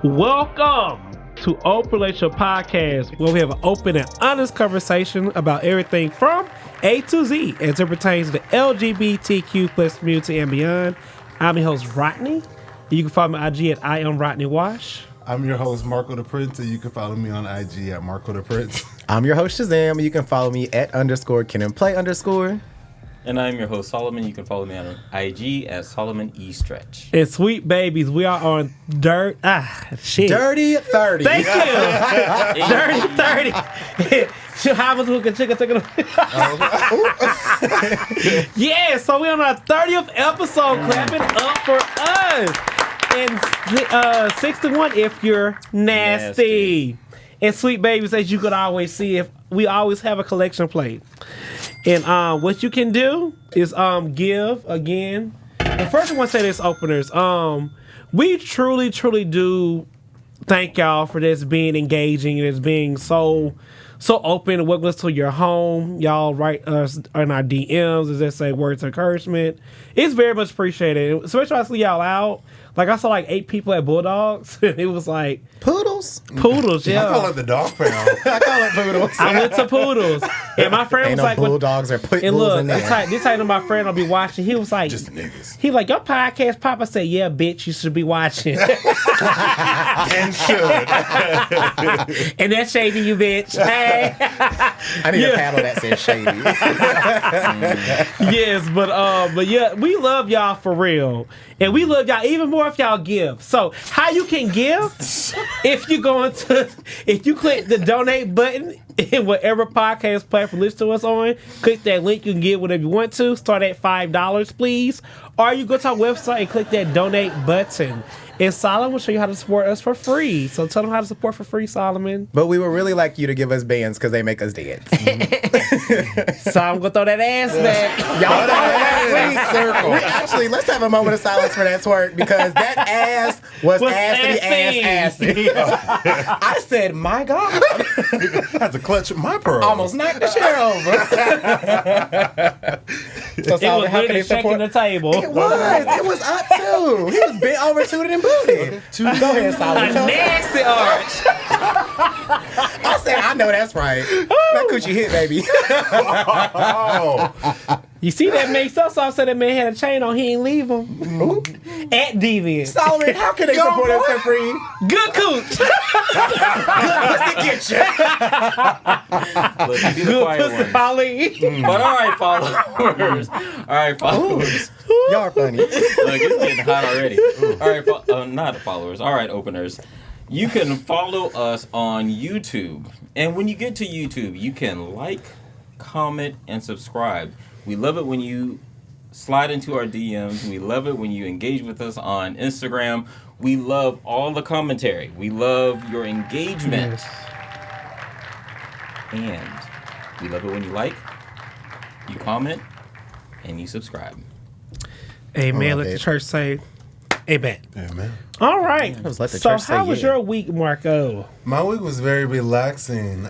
Welcome to Open Relationship Podcast, where we have an open and honest conversation about everything from A to Z as it pertains to the LGBTQ plus community and beyond. I'm your host, Rodney. You can follow me on IG at I am Rodney Wash. I'm your host, Marco DePrence, and you can follow me on IG at Marco DePrence. I'm your host, Shazam. You can follow me at _KenandPlay_. And I'm your host, Solomon. You can follow me on IG at Solomon E. Stretch. And sweet babies, we are on Dirty 30. Thank you. Dirty 30. Yeah, so we're on our 30th episode. Clapping up for us. And 61 if you're nasty. And sweet babies, as you could always see, if we always have a collection plate. And what you can do is give again. And first I want to say this, openers. We truly do thank y'all for this being engaging and this being so open and welcome us to your home. Y'all write us in our DMs as they say words of encouragement. It's very much appreciated. Especially when I see y'all out. Like I saw like 8 people at Bulldogs. And it was like Poodles, yeah. I call it the dog pound. I call it Poodles. I went to Poodles. And my friend Ain't was no like, Bulldogs or Pit and Bulls look, in there. this how my friend will be watching. He was like, Just niggas. He like, your podcast pop. I said, yeah, bitch, you should be watching. And should. And that's shady, you bitch. Hey. I need a paddle that says shady. Yes, but yeah, we love y'all for real. And we love y'all even more if y'all give. So how you can give? If you click the donate button in whatever podcast platform you listen to us on, click that link. You can give whatever you want to. Start at $5, please. Or you go to our website and click that donate button. And Solomon will show you how to support us for free. So tell them how to support for free, Solomon. But we would really like you to give us bands because they make us dance. So I'm going to throw that ass back. Y'all circle. Actually, let's have a moment of silence for that twerk because that ass was assy. I said, my God. I had to clutch my pearl. Almost knocked the chair over. So, It was really shaking the table. It was up too. He was bent over, tooted and booted. Go ahead, Solomon. A nasty arch. I said, I know that's right. That coochie hit, baby. Oh. You see that man? So said that man had a chain on. He ain't leave him. At Deviant. Solomon, how can they support us for free? Good cooch. Good pussy kitchen. Look, you do the Good quiet pussy, ones. Pauline. But all right, followers. Y'all are funny. Look, it's getting hot already. All right, not followers. All right, openers. You can follow us on YouTube. And when you get to YouTube, you can like, comment, and subscribe. We love it when you slide into our DMs. We love it when you engage with us on Instagram. We love all the commentary. We love your engagement. Yes. And we love it when you like, you comment, and you subscribe. Amen. Oh, Let the babe. church say amen. Amen. All right. Just let the So church say how was yeah. your week, Marco? My week was very relaxing.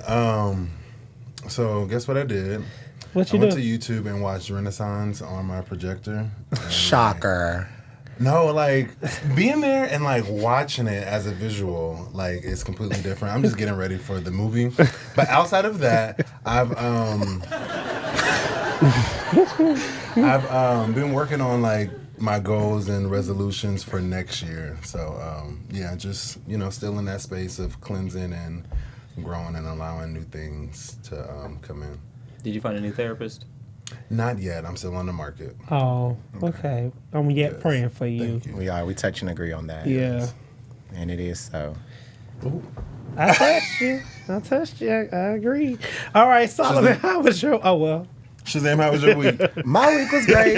So guess what I did? What I you went do? to YouTube and watched Renaissance on my projector. And, Shocker. No, like being there and like watching it as a visual, like it's completely different. I'm just getting ready for the movie. But outside of that, I've been working on like my goals and resolutions for next year. So yeah, just still in that space of cleansing and growing and allowing new things to come in. Did you find a new therapist? Not yet. I'm still on the market. Oh, okay. I'm yet Yes. praying for you. Thank you. We touch and agree on that. Yeah. And it is so. Ooh. I touched you. I agree. All right, Solomon, how was your... Oh, well. Shazam, how was your week? My week was great.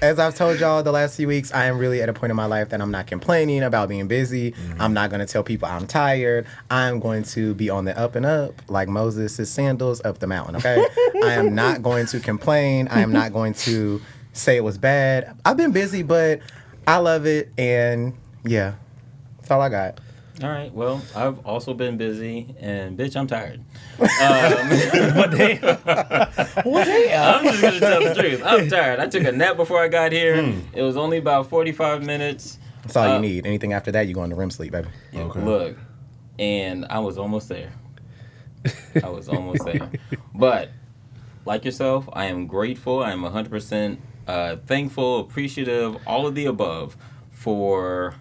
As I've told y'all the last few weeks, I am really at a point in my life that I'm not complaining about being busy. Mm-hmm. I'm not going to tell people I'm tired. I'm going to be on the up and up like Moses' sandals up the mountain, okay? I am not going to complain. I am not going to say it was bad. I've been busy, but I love it. And yeah, that's all I got. All right. Well, I've also been busy, and bitch, I'm tired. What day? I'm just gonna tell the truth. I'm tired. I took a nap before I got here. It was only about 45 minutes. That's all you need. Anything after that, you go into REM sleep, baby. Yeah, Okay. Look, and I was almost there. But like yourself, I am grateful. I am 100% thankful, appreciative, all of the above for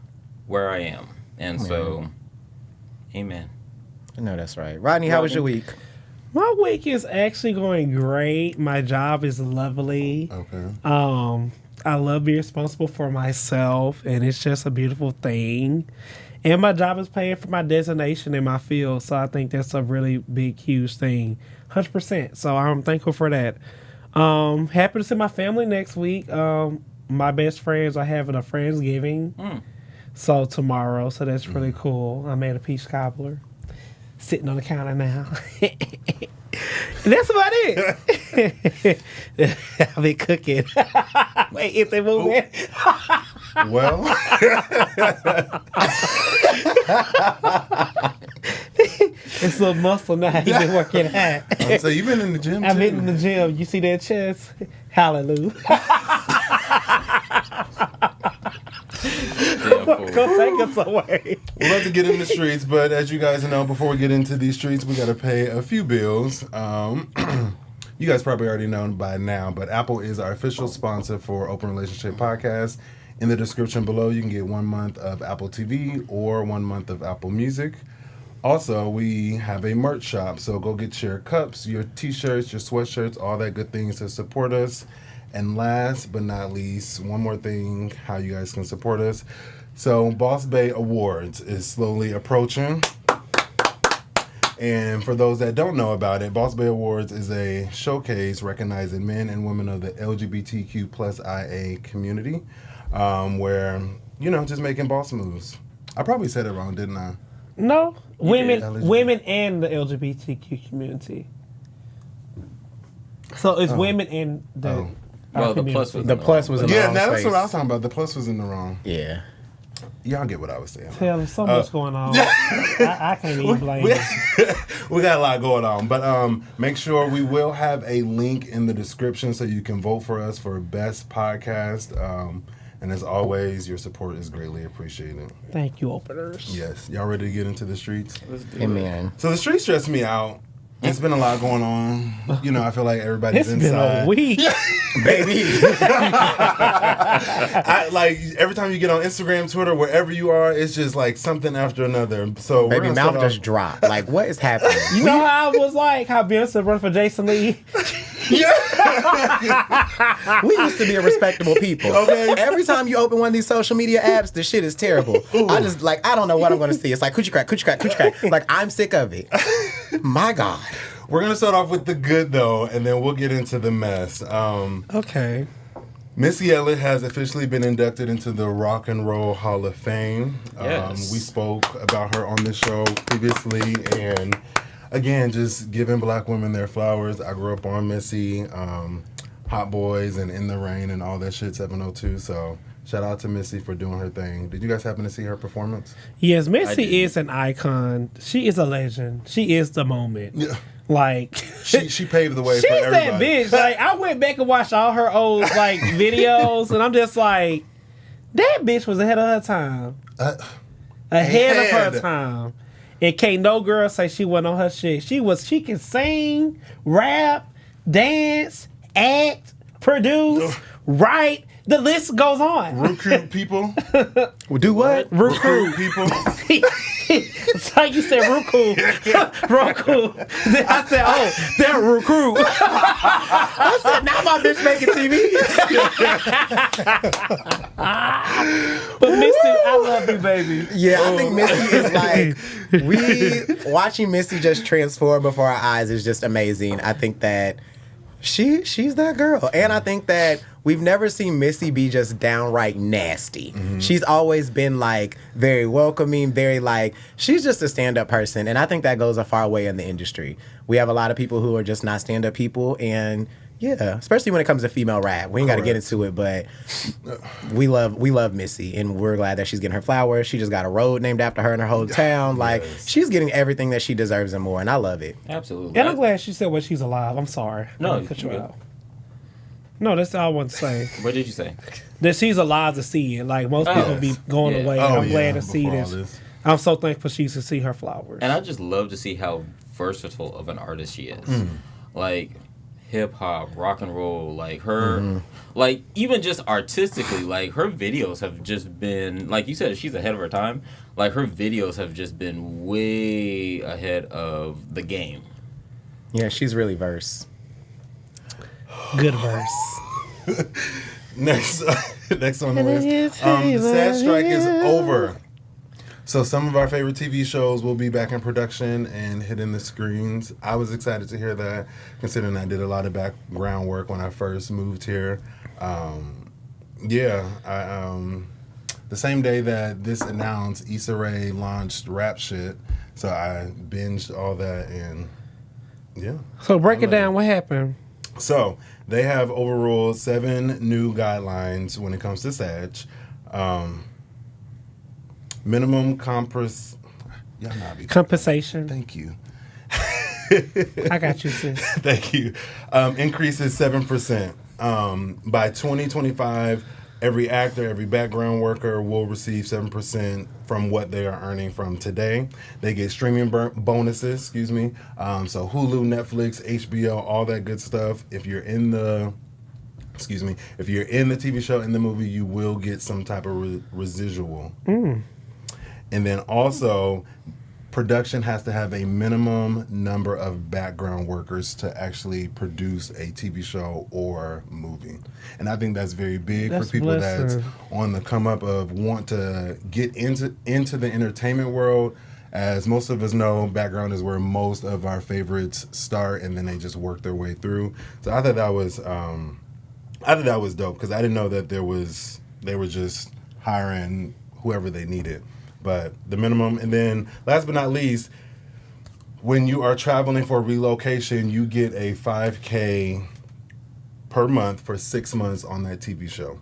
where I am. And so, amen. I know that's right. Rodney, how was your week? My week is actually going great. My job is lovely. Okay. I love being responsible for myself, and it's just a beautiful thing. And my job is paying for my designation in my field, so I think that's a really big, huge thing. 100%. So I'm thankful for that. Happy to see my family next week. My best friends are having a Friendsgiving. So tomorrow, so that's really cool. I made a peach cobbler. Sitting on the counter now. And that's about it. I've been cooking. Wait, is it moving? Well, It's a little muscle now. He's been working out. so you've been in the gym I've too? been in the gym. You see that chest? Hallelujah. Go take us away. We're about to get in the streets, but as you guys know, before we get into these streets, we got to pay a few bills. You guys probably already know by now, but Apple is our official sponsor for Open Relationship Podcast. In the description below, you can get 1 month of Apple TV or 1 month of Apple Music. Also, we have a merch shop, so go get your cups, your t-shirts, your sweatshirts, all that good things to support us. And last but not least, one more thing, how you guys can support us. So Boss Bay Awards is slowly approaching. And for those that don't know about it, Boss Bay Awards is a showcase recognizing men and women of the LGBTQ plus IA community, where, you know, just making boss moves. I probably said it wrong, didn't I? No, women did. and the LGBTQ community. So it's women and the. Oh. Well, the plus was The plus was in the Yeah, wrong that's space. what I was talking about. The plus was in the wrong. Yeah. Y'all get what I was saying. Hell, there's so much going on. I can't even blame you. We got a lot going on, but make sure we will have a link in the description so you can vote for us for best podcast. And as always, your support is greatly appreciated. Thank you, openers. Yes, y'all ready to get into the streets? Amen. So the streets stress me out. It's been a lot going on. You know, I feel like everybody's It's been inside. a week. Baby. Like every time you get on Instagram, Twitter, wherever you are, it's just like something after another. So Baby, we're mouth gonna just dropped. Like, what is happening? You know how I was like, how Beyonce run for Jason Lee? We used to be a respectable people. Okay. Every time you open one of these social media apps, the shit is terrible. I just, like, I don't know what I'm going to see. It's like coochie crack, coochie crack, coochie crack. Like, I'm sick of it. My God. We're gonna start off with the good though, and then we'll get into the mess. Okay. Missy Elliott has officially been inducted into the Rock and Roll Hall of Fame. Yes. We spoke about her on this show previously, and again, just giving black women their flowers. I grew up on Missy, Hot Boys, and In the Rain, and all that shit. 702. So shout out to Missy for doing her thing. Did you guys happen to see her performance? Yes, I Missy did. is an icon. She is a legend. She is the moment. Yeah. Like She paved the way she's for everybody. that bitch. Like I went back and watched all her old like videos, and I'm just like, that bitch was ahead of her time. Ahead of her time. And can't no girl say she wasn't on her shit. She can sing, rap, dance, act, produce, write. The list goes on. Recruit people. Do what? Recruit people. It's like you said, Roku. Roku. Then I said, oh, they're recruit. I said, now my bitch making TV. But Missy, I love you, baby. Yeah, I think Missy is like, watching Missy just transform before our eyes is just amazing. I think that she's that girl. And I think that we've never seen Missy be just downright nasty. Mm-hmm. She's always been like very welcoming, very like, she's just a stand-up person. And I think that goes a far way in the industry. We have a lot of people who are just not stand-up people, and yeah, especially when it comes to female rap. We ain't got to get into it, but we love Missy, and we're glad that she's getting her flowers. She just got a road named after her in her hometown. Like, she's getting everything that she deserves and more, and I love it. Absolutely. And I'm glad she said when she's alive. I'm sorry. No, I cut you you're out. No, that's all I want to say. What did you say? That she's alive to see it. Like, most people be going Yeah. away. Oh, I'm glad to see before all this. I'm so thankful she to see her flowers. And I just love to see how versatile of an artist she is. Like, hip hop, rock and roll, like her, like even just artistically, like her videos have just been, like you said, she's ahead of her time. Like her videos have just been way ahead of the game. Yeah, she's really verse. Good verse. Next on the list. The SAG strike is over. So some of our favorite TV shows will be back in production and hitting the screens. I was excited to hear that, considering I did a lot of background work when I first moved here. The same day that this announced, Issa Rae launched Rap Shit. So I binged all that and yeah. So break it down. What happened? So they have overruled 7 new guidelines when it comes to SAG. Minimum compensation. Thank you. I got you, sis. Thank you. Increases 7%. By 2025, every actor, every background worker will receive 7% from what they are earning from today. They get streaming bonuses, So Hulu, Netflix, HBO, all that good stuff. If you're in the TV show, in the movie, you will get some type of residual. And then also, production has to have a minimum number of background workers to actually produce a TV show or movie. And I think that's very big for people that's on the come up of want to get into the entertainment world. As most of us know, background is where most of our favorites start, and then they just work their way through. So I thought that was dope, because I didn't know that they were just hiring whoever they needed. But the minimum, and then last but not least, when you are traveling for relocation, you get a $5,000 per month for 6 months on that TV show.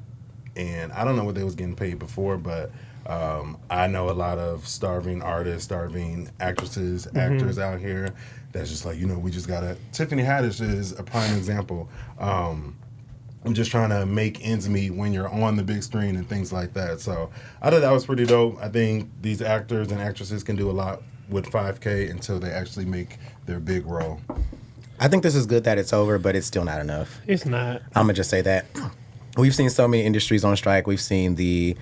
And I don't know what they was getting paid before, but I know a lot of starving artists, starving actresses, actors out here that's just like, we just gotta. Tiffany Haddish is a prime example. I'm just trying to make ends meet when you're on the big screen and things like that. So I thought that was pretty dope. I think these actors and actresses can do a lot with $5,000 until they actually make their big role. I think this is good that it's over, but it's still not enough. It's not. I'm going to just say that. We've seen so many industries on strike. We've seen the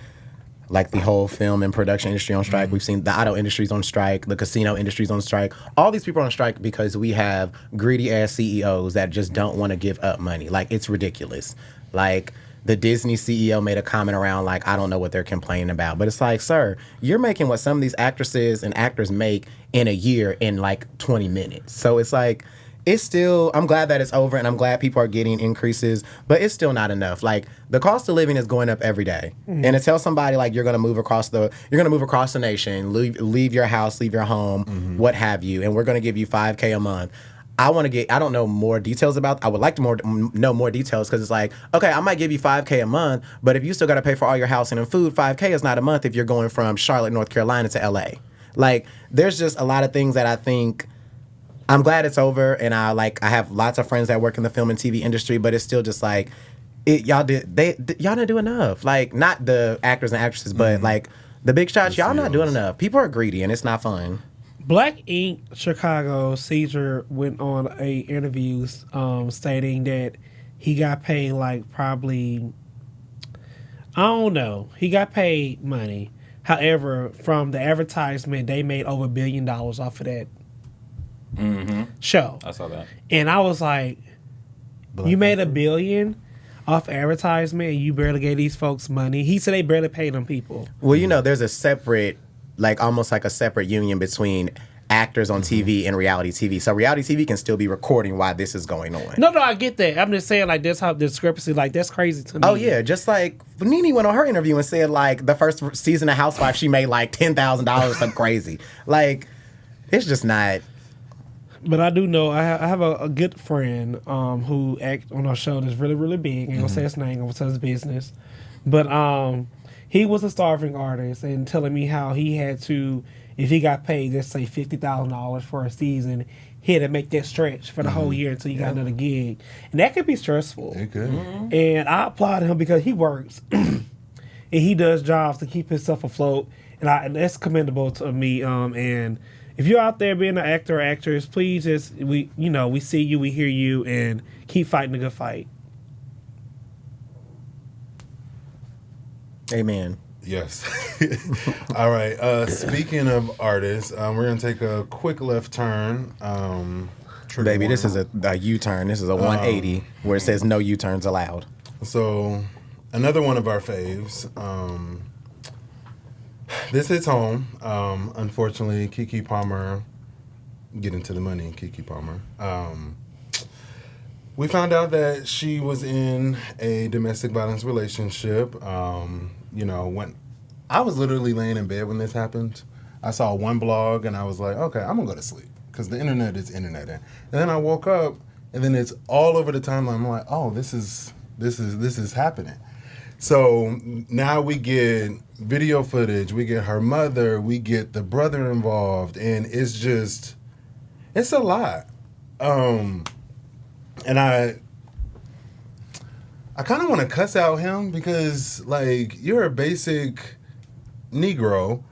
whole film and production industry on strike. We've seen the auto industries on strike, the casino industries on strike. All these people are on strike because we have greedy ass CEOs that just don't want to give up money. Like, it's ridiculous. Like, the Disney CEO made a comment around, like, I don't know what they're complaining about. But it's like, sir, you're making what some of these actresses and actors make in a year in like 20 minutes. So it's like, it's still, I'm glad that it's over, and I'm glad people are getting increases, but it's still not enough. Like, the cost of living is going up every day. And to tell somebody, like, you're gonna move across the nation, leave your house, leave your home, what have you, and we're gonna give you $5,000 a month. I don't know more details about, I would like to know more details, because it's like, okay, I might give you $5,000 a month, but if you still gotta pay for all your housing and food, $5,000 is not a month if you're going from Charlotte, North Carolina to LA. Like, there's just a lot of things that I think, I'm glad it's over, and I have lots of friends that work in the film and TV industry, but it's still just like, y'all didn't do enough. Like, not the actors and actresses, but like the big shots, y'all not doing enough. People are greedy, and it's not fun. Black Ink Chicago Caesar went on a interview stating that he got paid like probably, I don't know, he got paid money. However, from the advertisement, they made over $1 billion off of that show. I saw that. And I was like, you made $1 billion off advertisement and you barely gave these folks money? He said they barely paid them people. Well, there's a separate, almost like a separate union between actors on TV and reality TV. So reality TV can still be recording while this is going on. No, I get that. I'm just saying, like, that's how the discrepancy, like, that's crazy to me. Oh, yeah. Just like Nene went on her interview and said, like, the first season of Housewives, she made like $10,000, something crazy. Like, it's just not. But I do know, I have a good friend who act on our show that's really, really big. I ain't gonna say his name, I'm gonna say his business. But he was a starving artist and telling me how he had to, if he got paid, let's say $50,000 for a season, he had to make that stretch for the whole year until you got another gig. And that could be stressful. It could. And I applaud him because he works and he does jobs to keep himself afloat. And that's commendable to me. And if you're out there being an actor or actress, please just, we see you, we hear you, and keep fighting the good fight. Amen. Yes. All right. Speaking of artists, we're going to take a quick left turn. Baby, this is a U-turn. This is a 180 where it says no U-turns allowed. So, another one of our faves. This hits home. Unfortunately, Keke Palmer, get into the money, Keke Palmer. We found out that she was in a domestic violence relationship. When I was literally laying in bed when this happened, I saw one blog and I was like, okay, I'm gonna go to sleep because the internet is internet. And then I woke up and then it's all over the timeline. I'm like, oh, this is happening. So now we get video footage, we get her mother, we get the brother involved, and it's a lot. And I kind of want to cuss out him because, like, you're a basic Negro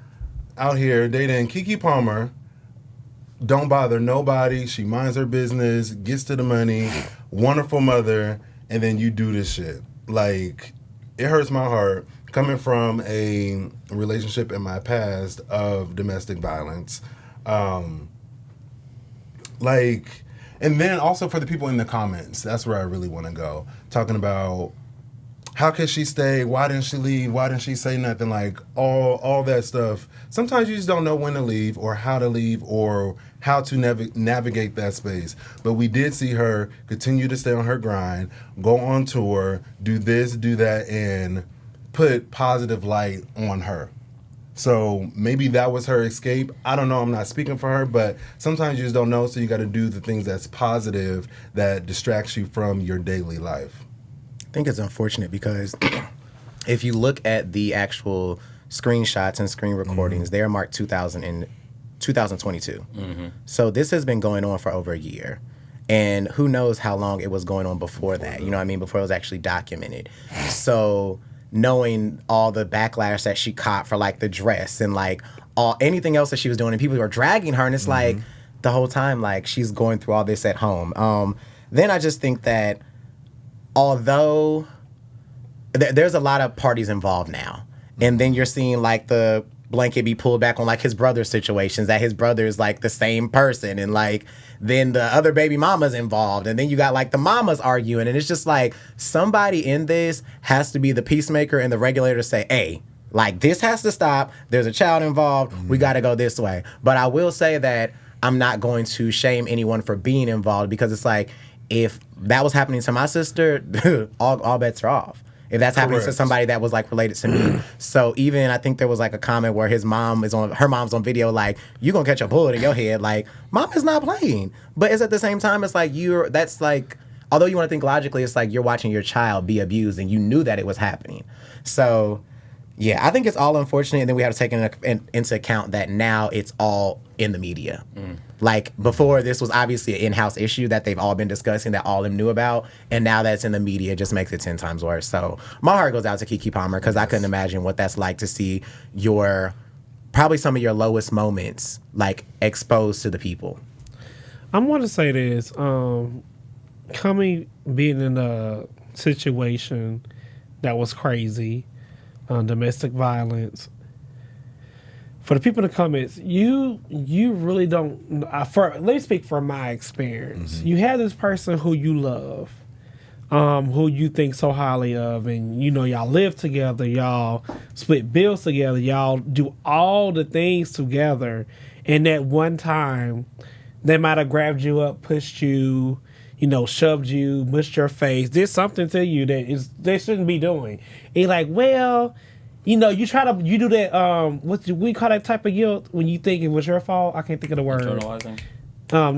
out here dating Keke Palmer, don't bother nobody, she minds her business, gets to the money, wonderful mother, and then you do this shit. Like, it hurts my heart coming from a relationship in my past of domestic violence. And then also for the people in the comments, that's where I really want to go. Talking about how could she stay? Why didn't she leave? Why didn't she say nothing? Like all that stuff. Sometimes you just don't know when to leave or how to navigate that space. But we did see her continue to stay on her grind, go on tour, do this, do that, and put positive light on her. So maybe that was her escape. I don't know. I'm not speaking for her, but sometimes you just don't know. So you got to do the things that's positive that distracts you from your daily life. I think it's unfortunate because if you look at the actual screenshots and screen recordings, they're marked 2022. So this has been going on for over a year. And who knows how long it was going on before that, you know what I mean, before it was actually documented. So knowing all the backlash that she caught for like the dress and like anything else that she was doing, and people were dragging her, and it's like the whole time like she's going through all this at home. Then I just think that although there's a lot of parties involved now, and then you're seeing like the blanket be pulled back on like his brother's situations, that his brother is like the same person, and like then the other baby mama's involved, and then you got like the mamas arguing, and it's just like somebody in this has to be the peacemaker and the regulator, say, hey, like this has to stop, there's a child involved, we got to go this way. But I will say that I'm not going to shame anyone for being involved, because it's like if that was happening to my sister, all bets are off. If that's happening to somebody that was like related to me. So even I think there was like a comment where her mom's on video like, you gonna catch a bullet in your head. Like, mom is not playing. But it's at the same time, it's like that's like, although you want to think logically, it's like you're watching your child be abused and you knew that it was happening. So yeah, I think it's all unfortunate. And then we have to take into account that now it's all in the media. Like before, this was obviously an in-house issue that they've all been discussing, that all of them knew about, and now that's in the media, it just makes it 10 times worse. So my heart goes out to Keke Palmer, because I couldn't imagine what that's like to see probably some of your lowest moments like exposed to the people. I want to say this, being in a situation that was crazy, domestic violence. For the people in the comments, you really don't. Let me speak from my experience. You have this person who you love, who you think so highly of, and y'all live together, y'all split bills together, y'all do all the things together. And at one time, they might have grabbed you up, pushed you, shoved you, mushed your face, did something to you that they shouldn't be doing. And you're like, well. You do that, what we call that type of guilt when you think it was your fault? I can't think of the word. Internalizing?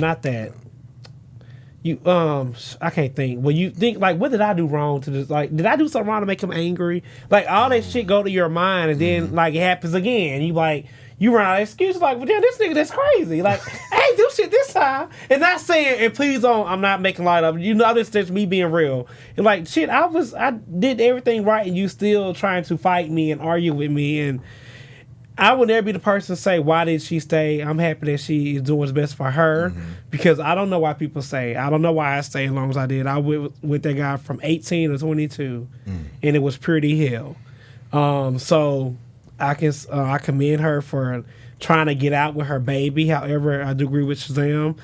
Not that. You I can't think. When you think like, what did I do wrong to this? Like, did I do something wrong to make him angry? Like all that shit go to your mind, and then like it happens again. You like you run out of excuses. Like, well, damn, this nigga that's crazy. Like, hey, do shit this time, and not saying. And please don't. I'm not making light of it. You know, this is me being real. And like, shit, I did everything right, and you still trying to fight me and argue with me and. I would never be the person to say, why did she stay? I'm happy that she is doing what's best for her because I don't know why people say. I don't know why I stayed as long as I did. I went with that guy from 18 to 22, and it was pretty hell. So I commend her for trying to get out with her baby. However, I do agree with Shazam.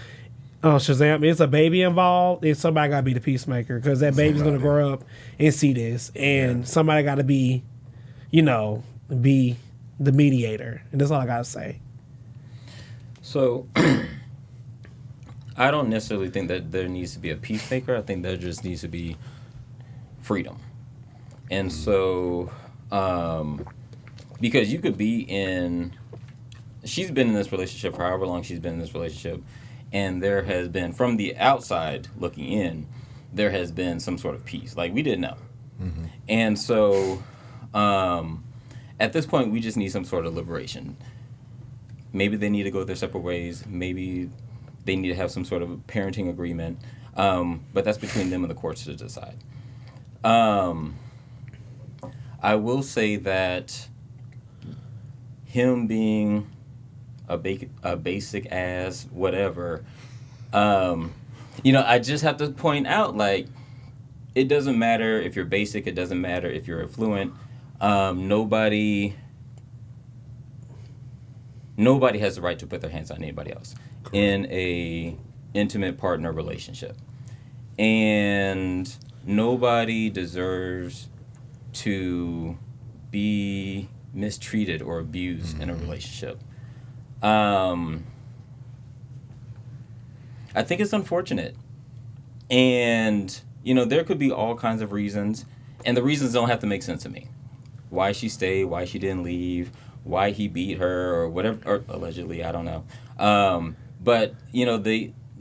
Shazam is a baby involved, and somebody got to be the peacemaker because that baby's going to grow up and see this, and somebody got to be, be the mediator, and that's all I gotta say. So, I don't necessarily think that there needs to be a peacemaker. I think there just needs to be freedom. And so, because you could be she's been in this relationship for however long she's been in this relationship, and there has been, from the outside looking in, there has been some sort of peace. Like, we didn't know. And so, at this point, we just need some sort of liberation. Maybe they need to go their separate ways. Maybe they need to have some sort of parenting agreement. But that's between them and the courts to decide. I will say that him being a basic ass, whatever, I just have to point out, like, it doesn't matter if you're basic. It doesn't matter if you're affluent. Nobody has the right to put their hands on anybody else in a intimate partner relationship, and nobody deserves to be mistreated or abused in a relationship. I think it's unfortunate, and there could be all kinds of reasons, and the reasons don't have to make sense to me. Why she stayed, why she didn't leave, why he beat her, or whatever, or allegedly, I don't know. But,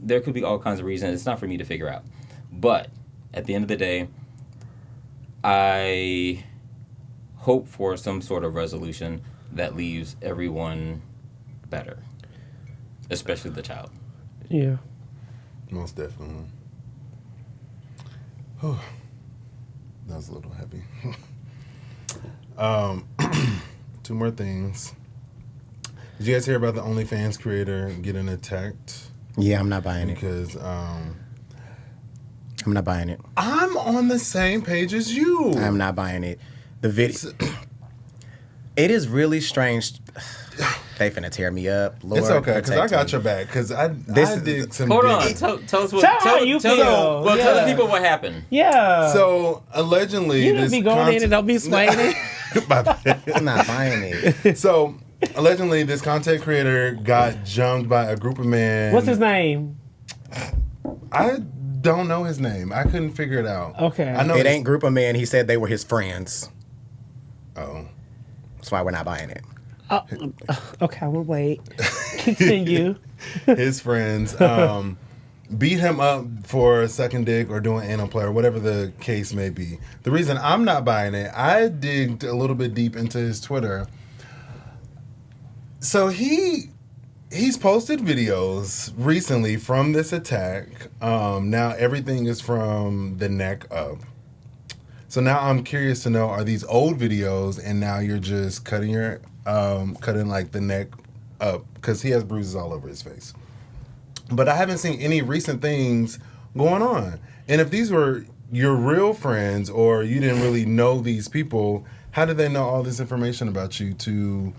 there could be all kinds of reasons. It's not for me to figure out. But at the end of the day, I hope for some sort of resolution that leaves everyone better, especially the child. Yeah. Most definitely. That was a little heavy. Two more things. Did you guys hear about the OnlyFans creator getting attacked? Yeah, I'm not buying it. Because I'm not buying it. I'm on the same page as you. I'm not buying it. The video. It is really strange. They finna tear me up. Lord, it's okay, because I got me. your back. Because I did some. Hold on. Tell us what. Tell you feel. Tell the people what happened. Yeah. So allegedly, you don't be going in and don't be swaying. I'm not buying it. So allegedly, this content creator got jumped by a group of men. What's his name? I don't know his name. I couldn't figure it out. Okay. I know it ain't group of men. He said they were his friends. Oh. That's why we're not buying it. Okay, we'll wait. Continue. His friends beat him up for sucking dick or doing anal play or whatever the case may be. The reason I'm not buying it, I digged a little bit deep into his Twitter. So he's posted videos recently from this attack. Now everything is from the neck up. So now I'm curious to know, are these old videos and now you're just cutting like the neck up? Because he has bruises all over his face. But I haven't seen any recent things going on. And if these were your real friends or you didn't really know these people, how did they know all this information about you to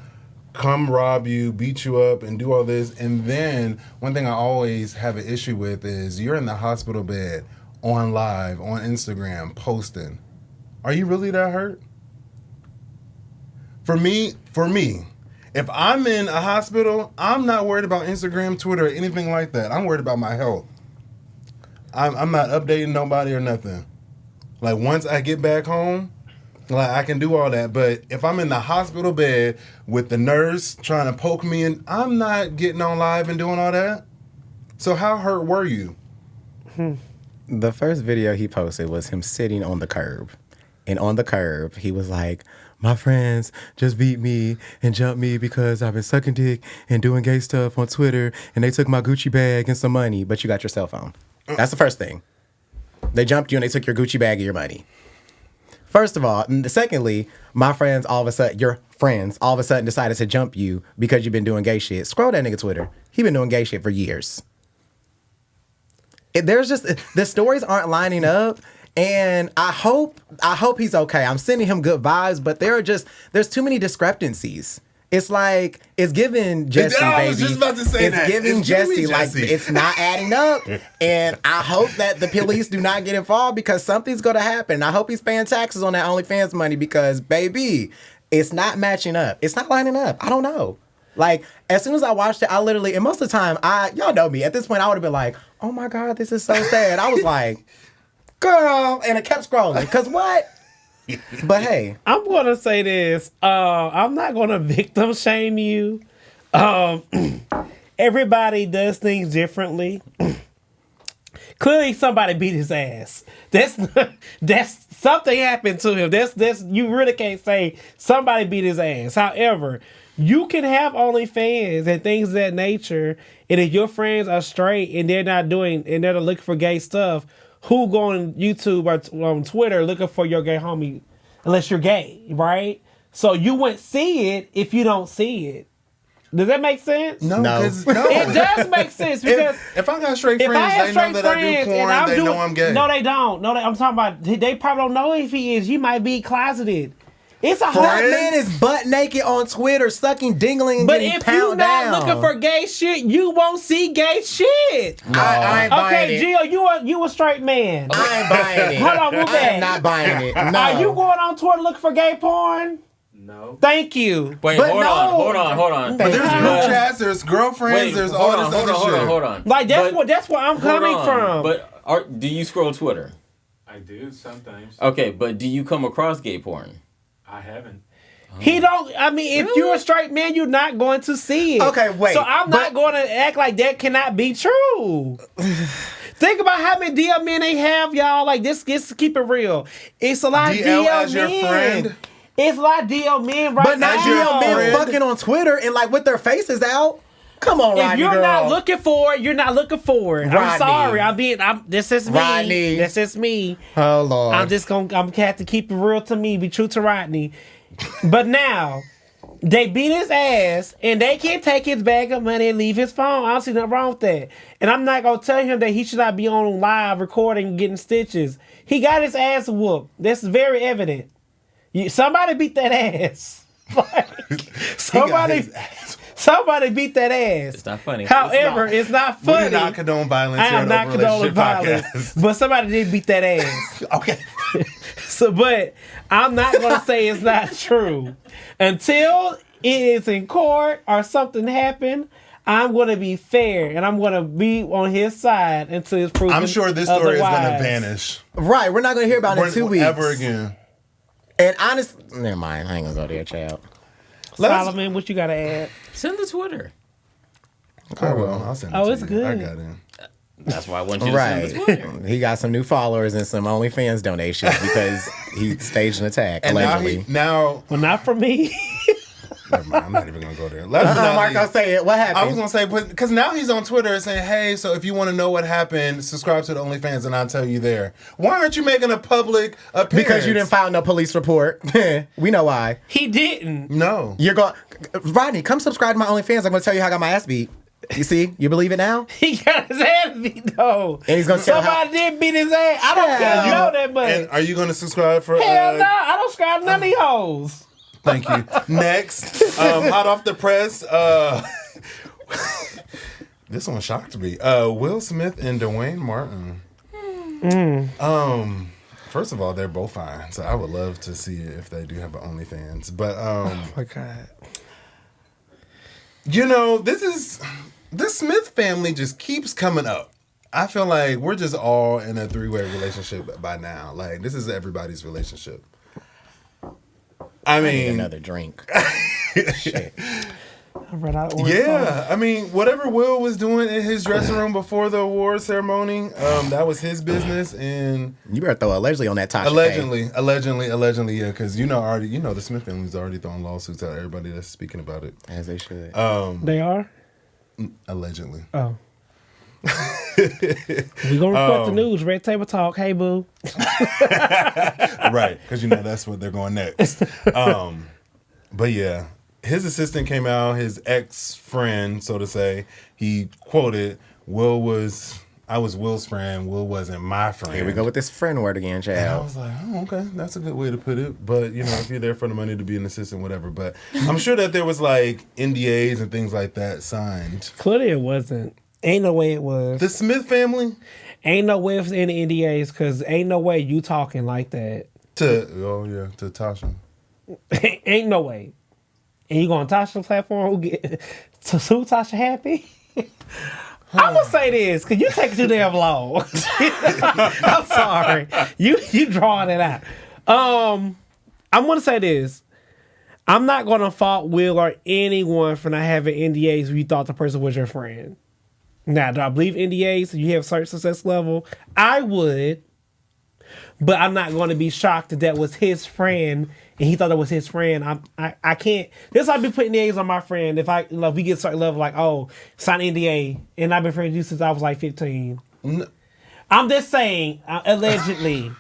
come rob you, beat you up, and do all this? And then one thing I always have an issue with is you're in the hospital bed, on live, on Instagram, posting. Are you really that hurt? For me, if I'm in a hospital, I'm not worried about Instagram, Twitter, or anything like that. I'm worried about my health. I'm not updating nobody or nothing. Like, once I get back home, like, I can do all that. But if I'm in the hospital bed with the nurse trying to poke me in, I'm not getting on live and doing all that. So how hurt were you? The first video he posted was him sitting on the curb. And on the curb, he was like, my friends just beat me and jumped me because I've been sucking dick and doing gay stuff on Twitter, and they took my Gucci bag and some money, but you got your cell phone. That's the first thing. They jumped you and they took your Gucci bag and your money. First of all. Secondly, your friends all of a sudden decided to jump you because you've been doing gay shit. Scroll that nigga Twitter. He been doing gay shit for years. There's just, the stories aren't lining up. And I hope he's okay. I'm sending him good vibes, but there's too many discrepancies. It's like, it's giving Jesse, baby. I was just about to say that. It's giving Jesse, like, it's not adding up. And I hope that the police do not get involved because something's going to happen. I hope he's paying taxes on that OnlyFans money because, baby, it's not matching up. It's not lining up. I don't know. Like, as soon as I watched it, I literally, and most of the time, y'all know me. At this point, I would have been like, oh my God, this is so sad. I was like, girl, and I kept scrolling. Because what? But hey. I'm going to say this. I'm not going to victim shame you. Everybody does things differently. Clearly, somebody beat his ass. That's something happened to him. That's you really can't say somebody beat his ass. However, you can have OnlyFans and things of that nature, and if your friends are straight and they're not looking for gay stuff, who go on YouTube or on Twitter looking for your gay homie unless you're gay, right? So you wouldn't see it if you don't see it. Does that make sense? No. It does make sense because if I got straight friends, they know that I do porn. They know I'm gay. No, they don't. No, I'm talking about they probably don't know if he is. You might be closeted. It's a hard man is butt naked on Twitter, sucking dingling and getting pounded down. But if you're not looking for gay shit, you won't see gay shit. No. I ain't buying it. Okay, Gio, you a straight man. I ain't buying it. Hold on, move back. I'm not buying it. No. Are you going on Twitter looking for gay porn? No. Thank you. Wait, hold on. But there's group chats, there's girlfriends, there's all this other shit. Hold on. Like that's where I'm coming from. But do you scroll Twitter? I do sometimes. Okay, but do you come across gay porn? I haven't. He don't. I mean, if you're a straight man, you're not going to see it. Okay, wait. So I'm not going to act like that cannot be true. Think about how many DL men they have, y'all. Like this, keep it real. It's a lot of DL as men. Your friend? It's a lot of DL men right now. But not DL men fucking on Twitter and like with their faces out. Come on, Rodney. If you're not looking for it, you're not looking for it. Rodney. I'm sorry. This is me. Rodney. This is me. Oh Lord. I'm gonna have to keep it real to me. Be true to Rodney. But now, they beat his ass, and they can't take his bag of money and leave his phone. I don't see nothing wrong with that. And I'm not going to tell him that he should not be on live recording and getting stitches. He got his ass whooped. That's very evident. Somebody beat that ass. Somebody beat that ass. It's not funny. However, it's not funny. We do not condone violence. I am not condoning violence. But somebody did beat that ass. Okay. But I'm not going to say it's not true. Until it is in court or something happened, I'm going to be fair and I'm going to be on his side until it's proven I'm sure this story otherwise. is going to vanish. Right. We're not going to hear about it in 2 weeks. Ever again. And honestly, never mind. I ain't going to go there, child. Solomon, what you got to add? Send the Twitter. I will. I'll send it to you. It's good. I got it. That's why I want you to send the Twitter. He got some new followers and some OnlyFans donations because he staged an attack, and allegedly. Now, well, not for me. Never mind, I'm not even going to go there. Marco, say it. What happened? I was going to say, because now he's on Twitter saying, hey, so if you want to know what happened, subscribe to the OnlyFans and I'll tell you there. Why aren't you making a public appearance? Because you didn't file no police report. We know why. He didn't. No. You're going, Rodney, come subscribe to my OnlyFans. I'm going to tell you how I got my ass beat. You see? You believe it now? He got his ass beat, though. And he's going to tell somebody did beat his ass. I don't care. You know that much. And are you going to subscribe for... Hell no. I don't subscribe to none of these hoes. Thank you. Next, hot off the press. This one shocked me. Will Smith and Dwayne Martin. First of all, they're both fine, so I would love to see it if they do have an OnlyFans. But oh my God, you know, this Smith family just keeps coming up. I feel like we're just all in a 3-way relationship by now. Like this is everybody's relationship. I mean, another drink. Shit. I read out orange Yeah, sauce. I mean, whatever Will was doing in his dressing room before the award ceremony, that was his business. And You better throw allegedly on that Tasha K. allegedly, yeah, because the Smith family's already throwing lawsuits at everybody that's speaking about it. As they should. They are? Allegedly. Oh. We gonna report the news. Red Table Talk. Hey, boo. Right, because that's what they're going next. But yeah, his assistant came out, his ex-friend, so to say. He quoted, I was Will's friend, Will wasn't my friend. Here we go with this friend word again, And I child. was like, oh, okay, that's a good way to put it. But, if you're there for the money to be an assistant, whatever. But I'm sure that there was, NDAs and things like that signed. Clearly it wasn't. Ain't no way it was. The Smith family? Ain't no way it was any NDAs because ain't no way you talking like that. To Tasha. Ain't no way. And you going to Tasha's platform to sue Tasha happy? I'm gonna say this because you take too damn long. I'm sorry, you drawing it out. I'm gonna say this. I'm not gonna fault Will or anyone for not having NDAs if you thought the person was your friend. Now, do I believe NDAs? If you have a certain success level, I would. But I'm not going to be shocked that was his friend and he thought it was his friend. I can't. This I'd be putting NDAs on my friend if we get a certain level sign NDA and I've been friends with you since I was 15. No. I'm just saying, allegedly.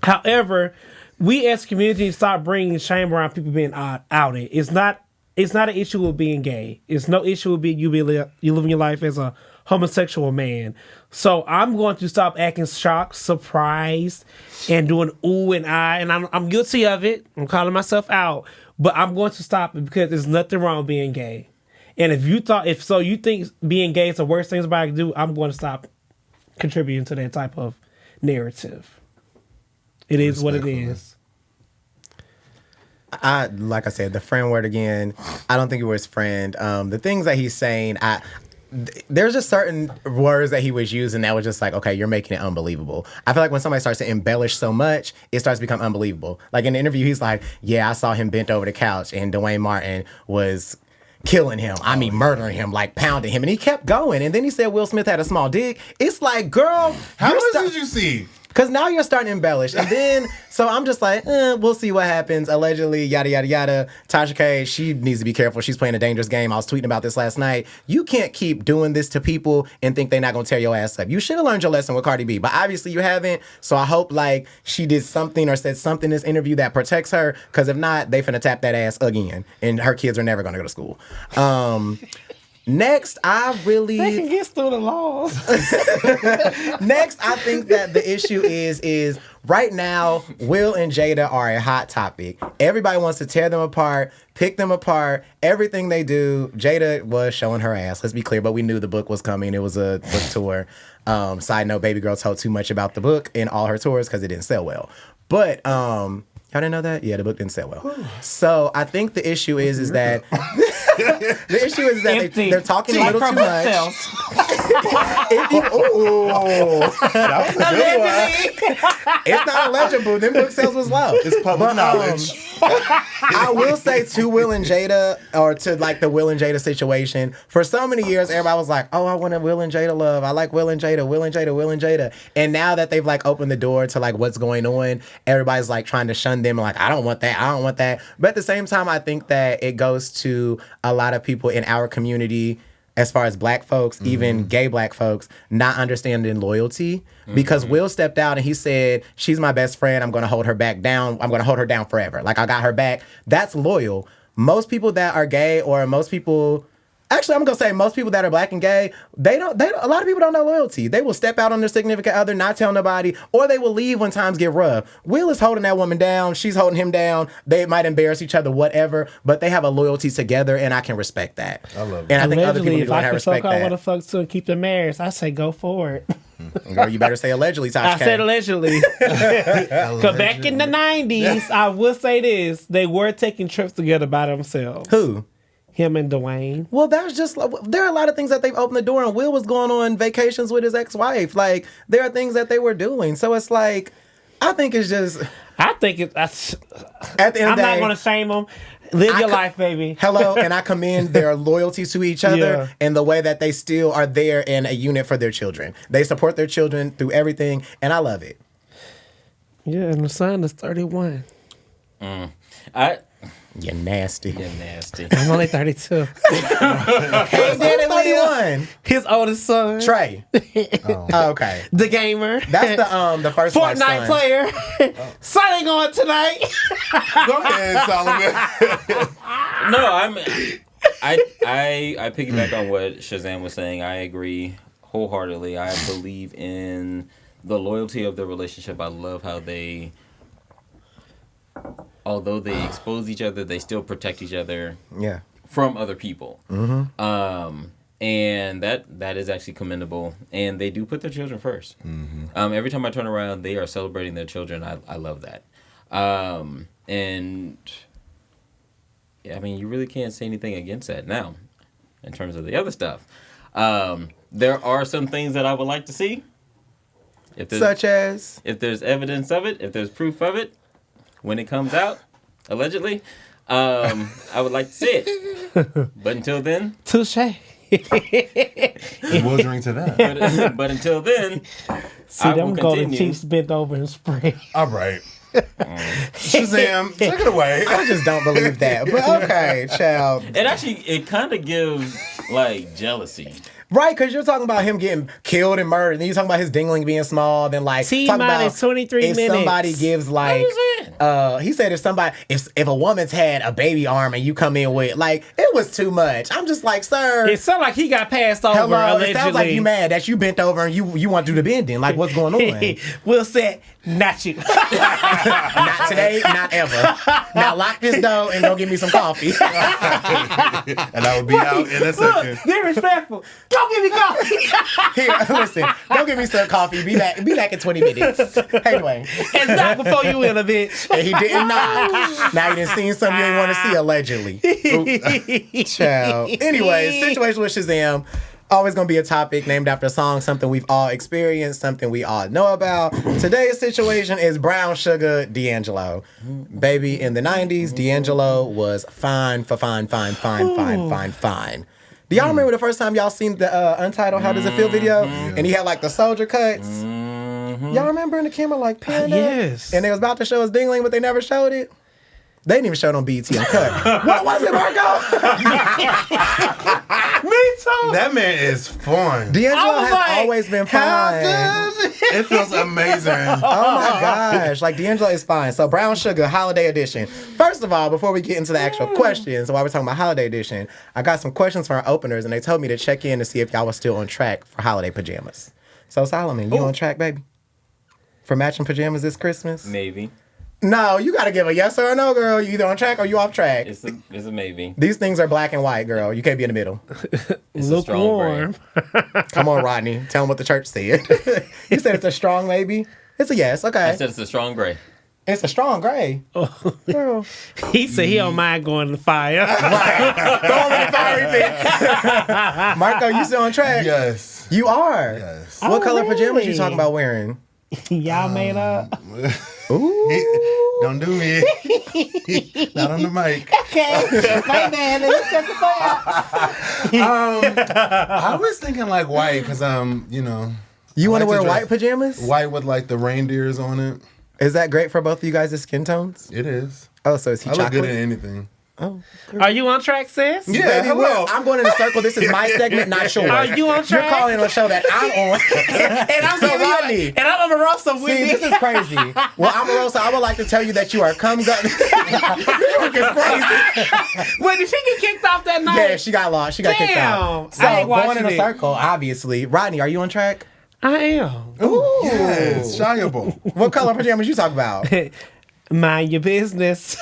However, we as community stop bringing shame around people being outed. It's not an issue with being gay. It's no issue with you living your life as a homosexual man. So I'm going to stop acting shocked, surprised, and doing ooh and ah. And I'm guilty of it. I'm calling myself out. But I'm going to stop it because there's nothing wrong with being gay. And if you think being gay is the worst thing somebody can do, I'm going to stop contributing to that type of narrative. It is what it is. Like I said, the friend word again, I don't think it was friend. The things that he's saying, there's just certain words that he was using that was just like, okay, you're making it unbelievable. I feel like when somebody starts to embellish so much, it starts to become unbelievable. Like in the interview, he's like, yeah, I saw him bent over the couch and Dwayne Martin was killing him. I mean, murdering him, like pounding him. And he kept going. And then he said Will Smith had a small dick. It's like, girl, How much did you see? because now you're starting to embellish. And then, so I'm just like, we'll see what happens. Allegedly, yada, yada, yada. Tasha K, she needs to be careful. She's playing a dangerous game. I was tweeting about this last night. You can't keep doing this to people and think they're not going to tear your ass up. You should have learned your lesson with Cardi B, but obviously you haven't. So I hope she did something or said something in this interview that protects her, because if not, they finna tap that ass again. And her kids are never going to go to school. Next, They can get through the laws. Next, I think that the issue is right now, Will and Jada are a hot topic. Everybody wants to tear them apart, pick them apart, everything they do. Jada was showing her ass, let's be clear, but we knew the book was coming. It was a book tour. Side note, Baby Girl told too much about the book in all her tours because it didn't sell well. But, y'all didn't know that? Yeah, the book didn't sell well. So I think the issue is that the issue is that they're talking a little too much. That was a good one. It's not illegible. Them book sales was low. It's public knowledge. I will say to Will and Jada, or to the Will and Jada situation, for so many years, everybody was like, oh, I want a Will and Jada love. I like Will and Jada, Will and Jada, Will and Jada. And now that they've opened the door to what's going on, everybody's trying to shun them. I don't want that. I don't want that. But at the same time, I think that it goes to a lot of people in our community, as far as black folks, even gay black folks, not understanding loyalty. Because Will stepped out and he said, she's my best friend. I'm going to hold her back down. I'm going to hold her down forever. I got her back. That's loyal. Most people that are gay, or most people... Actually, I'm going to say most people that are black and gay, a lot of people don't know loyalty. They will step out on their significant other, not tell nobody, or they will leave when times get rough. Will is holding that woman down. She's holding him down. They might embarrass each other, whatever, but they have a loyalty together, and I can respect that. I love it. And I think other people need to learn how to If I respect could that. want to fuck to keep the marriage, I say go for it. Girl, you better say allegedly, Tasha I K. said allegedly. Because back in the 90s, I will say this, they were taking trips together by themselves. Who? Him and Dwayne. Well, that's just, there are a lot of things that they've opened the door, and Will was going on vacations with his ex-wife. There are things that they were doing. So it's I think it's just... I think it's... At the end I'm of the not day, going to shame him. Live your life, baby. Hello, and I commend their loyalty to each other Yeah. and the way that they still are there in a unit for their children. They support their children through everything, and I love it. Yeah, and the son is 31. You're nasty. You're nasty. I'm only 32. Hey, who's 31? His oldest son, Trey. Oh, okay. the gamer. That's the first wife's Fortnite son. player. Son ain't going tonight. Go ahead, Solomon. No, I piggyback on what Shazam was saying. I agree wholeheartedly. I believe in the loyalty of the relationship. I love how they, although they expose each other, they still protect each other Yeah. from other people. Mm-hmm. And that is actually commendable. And they do put their children first. Every time I turn around, they are celebrating their children. I love that. And I mean, you really can't say anything against that. Now, in terms of the other stuff, there are some things that I would like to see. Such as? If there's evidence of it, if there's proof of it, when it comes out, allegedly, I would like to see it. But until then, Touche. We'll drink to that. but until then, See I them will golden continue. Chiefs bent over and spray. All right. Shazam, take it away. I just don't believe that. But okay, child. It kind of gives like jealousy. Right, because you're talking about him getting killed and murdered, and then you're talking about his dingling being small, then like T talking about minus 23 if minutes. somebody gives like he said if a woman's had a baby arm and you come in with like it was too much. I'm just like, sir. It sounded like he got passed over. Hello, Allegedly. it sounds like you mad that you bent over and you want to do the bending. Like, what's going on? Will said, not you. Not today, not ever. Now lock this door and go get me some coffee. And I will be out in a second. Look, be respectful. Go get me coffee. Here, listen, go get me some coffee. Be back in 20 minutes. Anyway. And not before you in a bitch. And he didn't knock. Now you done seen something you ain't want to see, allegedly. Child. Anyway, situation with Shazam. Always gonna be a topic named after a song, something we've all experienced, something we all know about. Today's situation is Brown Sugar D'Angelo. Baby, in the 90s, D'Angelo was fine. Do y'all remember the first time y'all seen the Untitled How Does It Feel video? And he had like the soldier cuts. Y'all remember in the camera like panned up? Yes. And they was about to show us dingling, but they never showed it. They didn't even show it on BET Uncut. What was it, Marco? Me too. That man is fun. D'Angelo I was has like, always been how fine. It feels amazing. Oh my gosh. Like D'Angelo is fine. So Brown Sugar Holiday Edition. First of all, before we get into the actual questions, while we're talking about Holiday Edition, I got some questions for our openers and they told me to check in to see if y'all was still on track for holiday pajamas. So Solomon, you on track, baby? For matching pajamas this Christmas? Maybe No, you gotta give a yes or a no, girl. You either on track or you off track. it's a maybe. These things are black and white, girl. You can't be in the middle. It's a strong Lukewarm. brand. Come on, Rodney. Tell them what the church said. You said it's a strong maybe? It's a yes. Okay. I said it's a strong gray. It's a strong gray. Girl. He said he don't mind going to the fire. Throw him in the fiery pit. Marco, you still on track? Yes. You are? Yes. What Oh, color pajamas you really? talking about wearing? Y'all made up. Ooh. Don't do me. Not on the mic. Okay. My man, let's set the fire. I was thinking like white because You want to like wear to dress- white pajamas? white with like the reindeers on it. Is that great for both of you guys' skin tones? It is. Oh, so is he I look good chocolate? in anything. Oh, Are you on track, sis? Yeah, baby, hello. I'm going in a circle. This is my segment, not yours. Are you on You're track? calling on a show that I'm on. And I'm So, giving you- Rodney. and I'm on the roster with See, me. this is crazy. Well, Omarosa, I would like to tell you that you are come gun. New York is crazy. Wait, did she get kicked off that night? Yeah, she got lost. She got kicked out. Damn. So I ain't going in a watching it. circle, obviously. Rodney, are you on track? I am. Ooh. Yes, shiable. What color pajamas you talking about? Mind your business.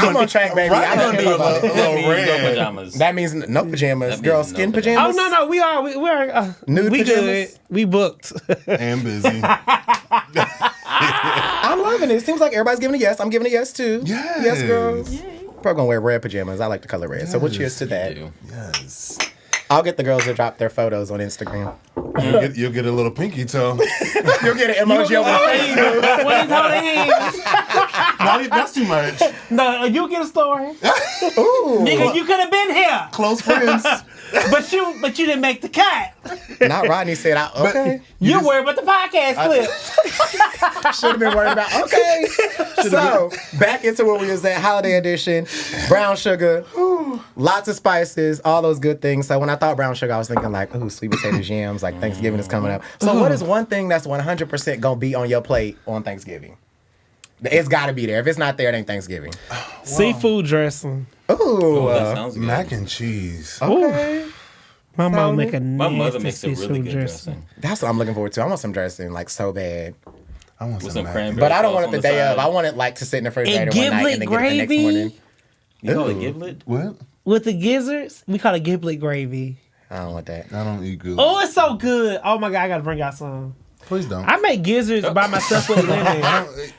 I'm on track, baby. I don't care about a it. little Means no red. pajamas. That means no pajamas. That Girl, means no skin pajamas. pajamas? Oh no, we are. We are. Nude we pajamas? good. We booked. And busy. I'm loving it. It seems like everybody's giving a yes. I'm giving a yes too. Yes. Yes, girls. Probably gonna wear red pajamas. I like the color red. So what's yours to that? You do. Yes. I'll get the girls to drop their photos on Instagram. You'll get a little pinky toe. You'll get an emoji over the face. When he's holding hands. That's too much. No, you get a story. Ooh. Nigga, you could have been here. Close friends. But you didn't make the cut. Not Rodney said, okay. You're worried about the podcast clip. Should have been worried about, okay. So, back into what we was at, holiday edition, brown sugar, lots of spices, all those good things. So when I thought brown sugar, I was thinking like, ooh, sweet potatoes, yams, like Thanksgiving is coming up. So what is one thing that's 100% going to be on your plate on Thanksgiving? It's got to be there. If it's not there, it ain't Thanksgiving. Seafood dressing. Ooh. That sounds good. Mac and cheese. Okay. My mom make a My mother nasty makes a really seafood good dressing. That's what I'm looking forward to. I want some dressing, like, so bad. I want With some some mac. cranberry. But I don't sauce want it on the day side. of. I want it, like, to sit in the refrigerator And one night giblet and then get it the next gravy? morning. You call it Ooh. giblet? What? with the gizzards. We call it giblet gravy. I don't want that. I don't eat good. Oh, it's so good. Oh my god, I gotta bring out some. Please don't. I make gizzards by myself with lemon.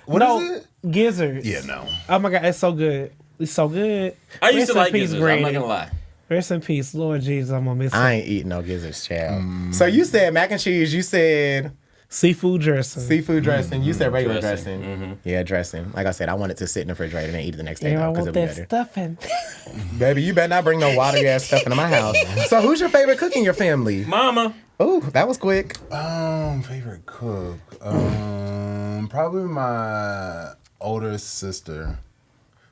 What is it? Gizzards. Yeah, no. Oh my god, it's so good. It's so good. I used Rest to in like peace, gizzards. Granny. I'm not gonna lie. Rest in peace, Lord Jesus. I'm gonna miss it. I ain't eating no gizzards, child. So you said mac and cheese. You said Seafood dressing. seafood dressing. You said regular Dressing. dressing. Yeah, dressing. Like I said, I want it to sit in the refrigerator and eat it the next day Damn, I because want it'll be that better. stuffing. Baby, you better not bring no watery ass stuff into my house. So who's your favorite cook in your family? Mama. Ooh, that was quick. Favorite cook. Probably my older sister.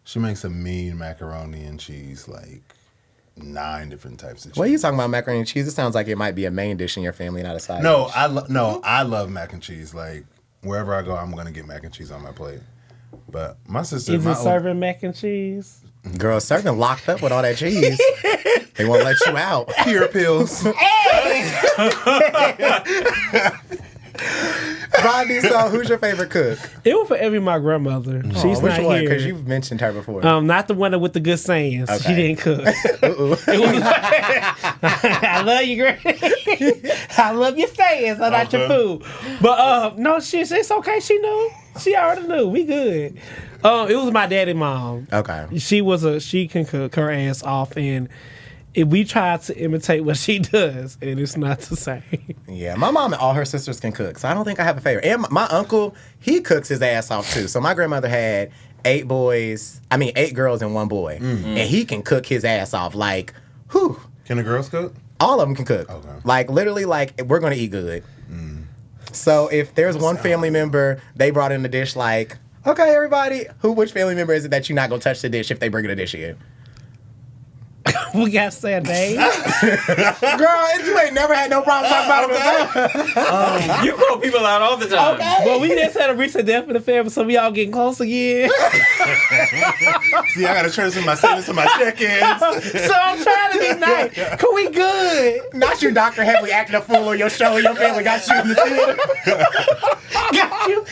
She makes a mean macaroni and cheese, like 9 different types of cheese. What are you talking about, macaroni and cheese? It sounds like it might be a main dish in your family, not a side No, dish. I love mac and cheese. Like wherever I go, I'm gonna get mac and cheese on my plate. But my sister, Is it serving mac and cheese? Girl, serving locked up with all that cheese. They won't let you out. pure pills. Rodney, so who's your favorite cook? It was forever my grandmother. She's Which not one? here. Because you've mentioned her before. Not the one with the good sayings. She Okay. didn't cook. Ooh. I love you, Granny. I love your sayings, I not your food. But no, it's okay. She knew. She already knew. We good. It was my daddy mom. Okay. She can cook her ass off, and if we try to imitate what she does, and it's not the same. Yeah, my mom and all her sisters can cook, so I don't think I have a favorite. And my uncle, he cooks his ass off too. So my grandmother had 8 girls and 1 boy. And he can cook his ass off. Like, whew. Can the girls cook? All of them can cook. Okay. Like, literally, like, we're going to eat good. So if there's one family member, they brought in the dish, like, okay, everybody, which family member is it that you're not going to touch the dish if they bring in a dish in? We got to say a name. Girl, you ain't never had no problem talking about it. You call people out all the time. Well, we just had a recent death in the family, so we all getting close again. See, I gotta transfer my savings to my check-ins. So I'm trying to be nice. Cause we good. Not you, Dr. Heavily, acting a fool on your show and your family got you in the theater. Got you.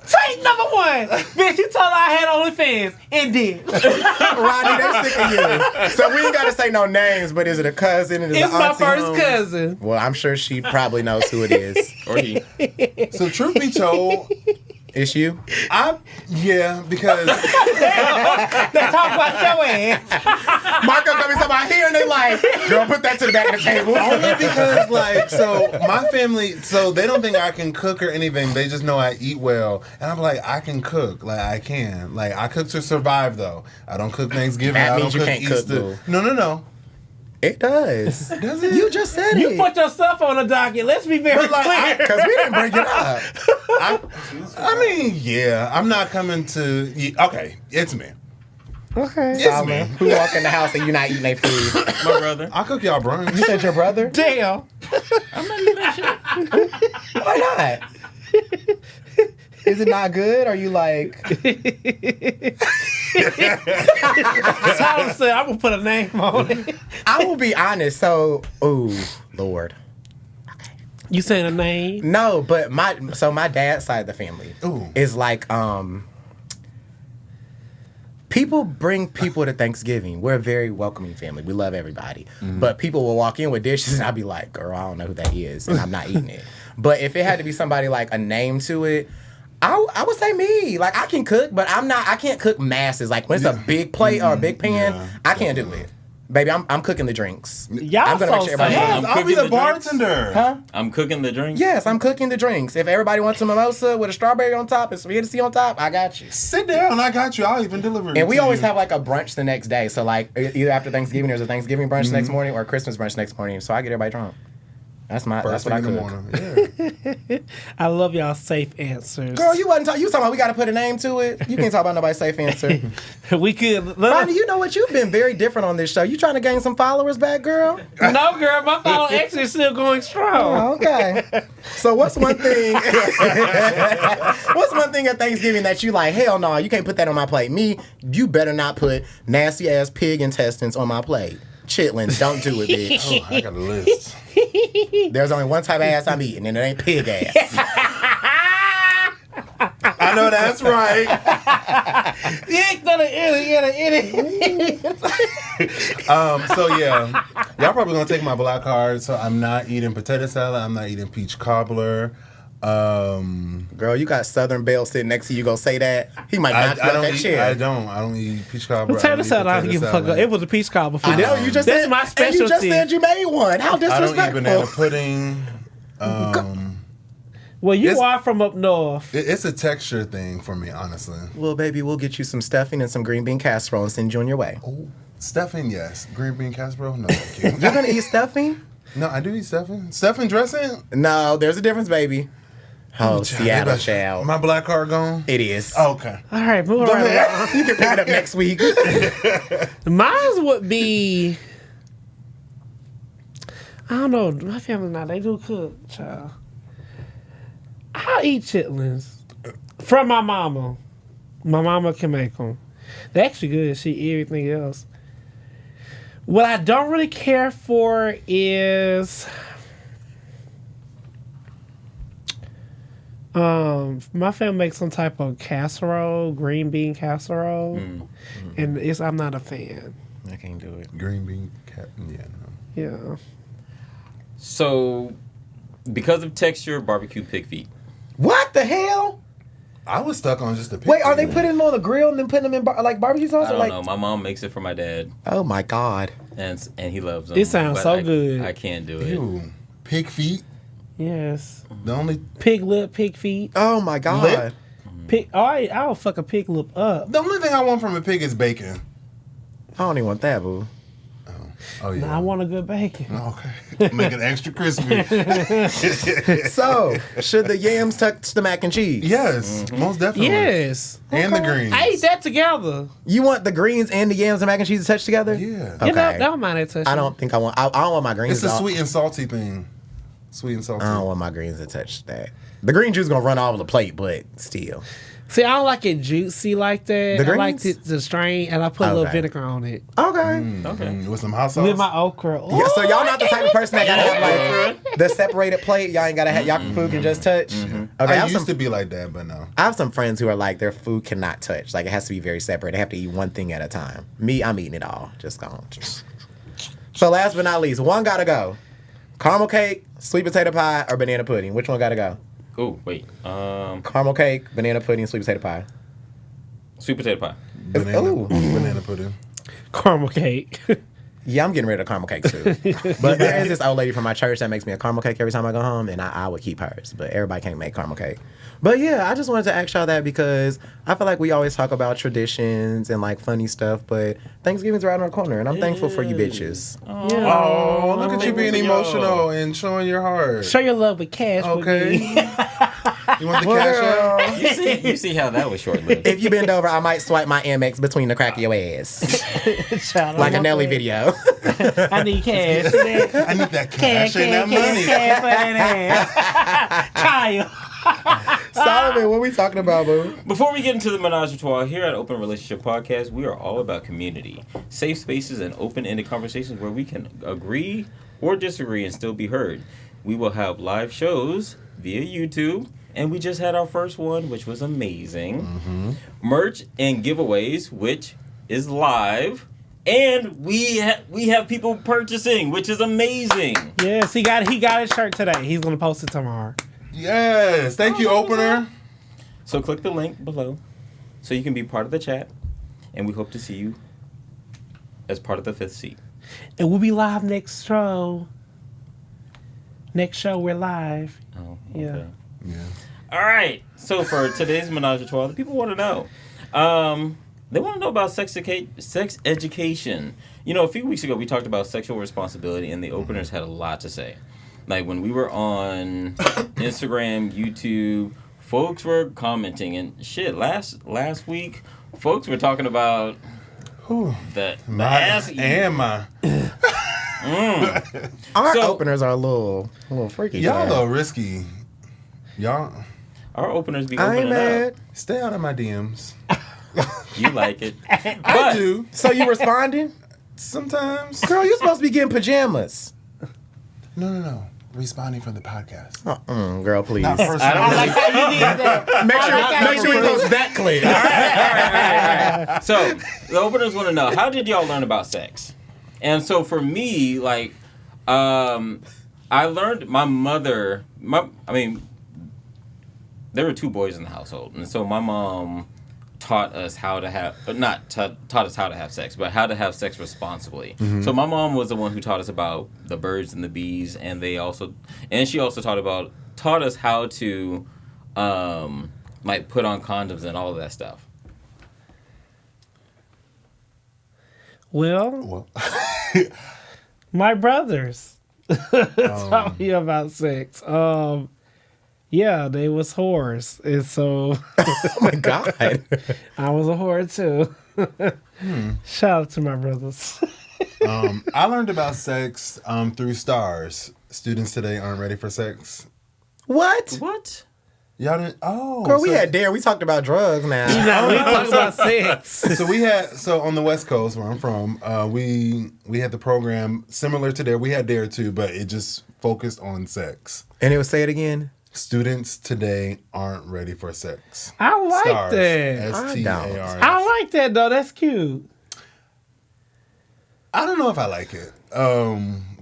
Take number 1. Bitch, you told her I had OnlyFans and did. Rodney, they're sick of you. So we ain't got to say no names, but is it a cousin? Is it It's an my auntie? first cousin. Well, I'm sure she probably knows who it is. Or he. So truth be told, It's you? yeah, because Let's talk about your ass. Marco coming somebody here and they like, girl, put that to the back of the table. only because like so my family, so they don't think I can cook or anything. They just know I eat well, and I'm like I can cook, like I can, like I cook to survive though. I don't cook Thanksgiving. That I means don't you can't cook, Easter. boo. No. It does. Does it? You just said You it. put your stuff on the docket. Let's be very But, like, clear. Because we didn't bring it up. I mean, yeah, I'm not coming to. Okay, it's me. Okay. It's Solomon, me. who walk in the house and you not eating their food? My brother. I cook y'all brunch. You said your brother? Damn. I'm not doing that shit. Why not? Is it not good? Are you like... Solomon said, I'm going to put a name on it. I will be honest. So, ooh, Lord. You saying a name? No, but my dad's side of the family Ooh. is like people bring people to Thanksgiving. We're a very welcoming family. We love everybody. But people will walk in with dishes and I'll be like, girl, I don't know who that is, and I'm not eating it. But if it had to be somebody like a name to it, I would say me. Like I can cook, but I can't cook masses. Like when it's a big plate or a big pan, Yeah, I can't do it. Baby, I'm cooking the drinks. Y'all I'm gonna make so sure everybody sad. Yes, I'm I'll be cooking the the drinks. bartender. Huh? I'm cooking the drink. Yes, I'm cooking the drinks. If everybody wants a mimosa with a strawberry on top and some Hennessy on top, I got you. Sit down, I got you. I'll even deliver it. And we to always you. have like a brunch the next day. So like either after Thanksgiving, there's a Thanksgiving brunch next morning or a Christmas brunch next morning. So I get everybody drunk. That's First what I thing in the cook. morning. Yeah. I love y'all safe answers. Girl, you wasn't talking. You talking about we got to put a name to it? You can't talk about nobody's safe answer. We could. Rodney, you know what? You've been very different on this show. You trying to gain some followers back, girl? No, girl, my follow actually is still going strong. Oh, okay. So what's one thing? What's one thing at Thanksgiving that you like? Hell no, you can't put that on my plate. Me, you better not put nasty ass pig intestines on my plate. Chitlins, don't do it, bitch. Oh, I got a list. There's only one type of ass I'm eating, and it ain't pig ass. I know that's right. So yeah, y'all probably gonna take my black card. So I'm not eating potato salad. I'm not eating peach cobbler. Girl, you got Southern Belle sitting next to you. Go say that. He might knock you out that chair. I don't eat peach cobbler. Potato salad, I don't give a fuck. It was a peach cobbler for I know, you just That's said, my and you just specialty. said you made one. How I don't eat disrespectful. banana pudding. Well, you It's- are from up north. It's a texture thing for me, honestly. Well, baby, we'll get you some stuffing and some green bean casserole and send you on your way. Oh, stuffing, yes. Green bean casserole, no, thank you. You're gonna eat stuffing? No, I do eat stuffing. Stuffing dressing. No, there's a difference, baby. Oh, Child, Seattle they child. My black card gone. It is. Oh, okay. All right, move on. You can pick it up next week. Mine would be. I don't know. My family now they do cook, child. I'll eat chitlins from my mama. My mama can make them. They're actually good. She eat everything else. What I don't really care for is my family makes some type of casserole, green bean casserole, and I'm not a fan. I can't do it. Green bean cat. Yeah, no. Yeah. So, because of texture, barbecue pig feet. What the hell? I was stuck on just the pig. Wait, are they putting them on the grill and then putting them in like barbecue sauce? I Or don't like, know. My mom makes it for my dad, oh my god! and he loves them. It sounds but so I- good. I can't do it. Ew. Pig feet. Yes. The only Pig lip, pig feet. Oh my god! Lip? Pig. I'll fuck a pig lip up. the only thing I want from a pig is bacon. I don't even want that, boo. Oh yeah. Nah, I want a good bacon. Okay. Make it extra crispy. So, should the yams touch the mac and cheese? Yes, most definitely. Yes. And the greens. I ate that together. You want the greens and the yams and mac and cheese to touch together? Yeah. Okay. You know, don't mind that touch. I don't think I want. I don't want my greens. It's a to- sweet and salty thing. Sweet and salty. I don't want my greens to touch that. The green juice gonna run all over the plate, but still. See, I don't like it juicy like that. The I like greens? it to strain, and I put a little Okay. vinegar on it Okay. Mm, with some hot sauce. with my okra. Yeah, so Ooh, y'all not the type of person that gotta have like the separated plate. Y'all ain't gotta have y'all food can just touch. Okay, I I have, used some, to be like that, but no. I have some friends who are like their food cannot touch. Like it has to be very separate. They have to eat one thing at a time. Me, I'm eating it all. Just gone. So last but not least, one gotta go. Caramel cake, sweet potato pie, or banana pudding. Which one gotta go? Oh wait, Caramel cake, banana pudding, sweet potato pie. sweet potato pie. Banana pudding. caramel cake. Yeah, I'm getting rid of caramel cake too. But there is this old lady from my church that makes me a caramel cake every time I go home, and I would keep hers. But everybody can't make caramel cake. But yeah, I just wanted to ask y'all that because I feel like we always talk about traditions and like funny stuff, but Thanksgiving's right around the corner, and I'm thankful for you bitches. Yeah. Oh, look at you being Yo. emotional and showing your heart. Show your love with cash. Okay. With me. You want the cash out? You see how that was short lived. If you bend over, I might swipe my Amex between the crack of your ass, Child, I like a want Nelly that. video. I need cash. I need that cash and that money. Cash for that ass. Child. Solomon, what we talking about, boo? Before we get into the menage a trois, here at Open Relationship Podcast, we are all about community, safe spaces, and open-ended conversations where we can agree or disagree and still be heard. We will have live shows via YouTube, and we just had our first one, which was amazing. Merch and giveaways, which is live, and we have people purchasing, which is amazing. Yes, he got his shirt today. He's gonna post it tomorrow. Yes. Thank you, opener. So click the link below so you can be part of the chat, and we hope to see you as part of the fifth seat. And we'll be live next show. Next show, we're live. Oh, Yeah. okay. Yeah. All right. So for today's Menage a Trois, the people want to know. They want to know about sex education. You know, a few weeks ago we talked about sexual responsibility, and the openers had a lot to say. Like when we were on Instagram, YouTube, folks were commenting and shit. Last week, folks were talking about the ass eating. And my Our So- openers are a little freaky. y'all a today. little risky. Y'all Our openers be I ain't opening mad. up. stay out of my DMs. You like it. I But do So you responding? sometimes. Girl, you supposed to be getting pajamas. No. Responding for the podcast. Girl, please. Not personal. How you did that. Make sure you post that clip. All right. So the openers want to know, how did y'all learn about sex? And so for me, like, I learned my mother. There were two boys in the household, and so my mom taught us how to have taught us how to have sex, but how to have sex responsibly. So my mom was the one who taught us about the birds and the bees, and she also taught us how to like put on condoms and all of that stuff. Well, my brothers taught me about sex. Yeah, they was whores, and so Oh my God. I was a whore too. Shout out to my brothers. I learned about sex through stars. Students today aren't ready for sex. What? What? Y'all didn't? Oh, Girl, we so- had Dare. We talked about drugs now. No, we talk about sex. So on the West Coast where I'm from, we had the program similar to Dare. We had Dare too, but it just focused on sex. And it would say it again. Students today aren't ready for sex. I like Stars. that. STARS. I like that though. That's cute. I don't know if I like it.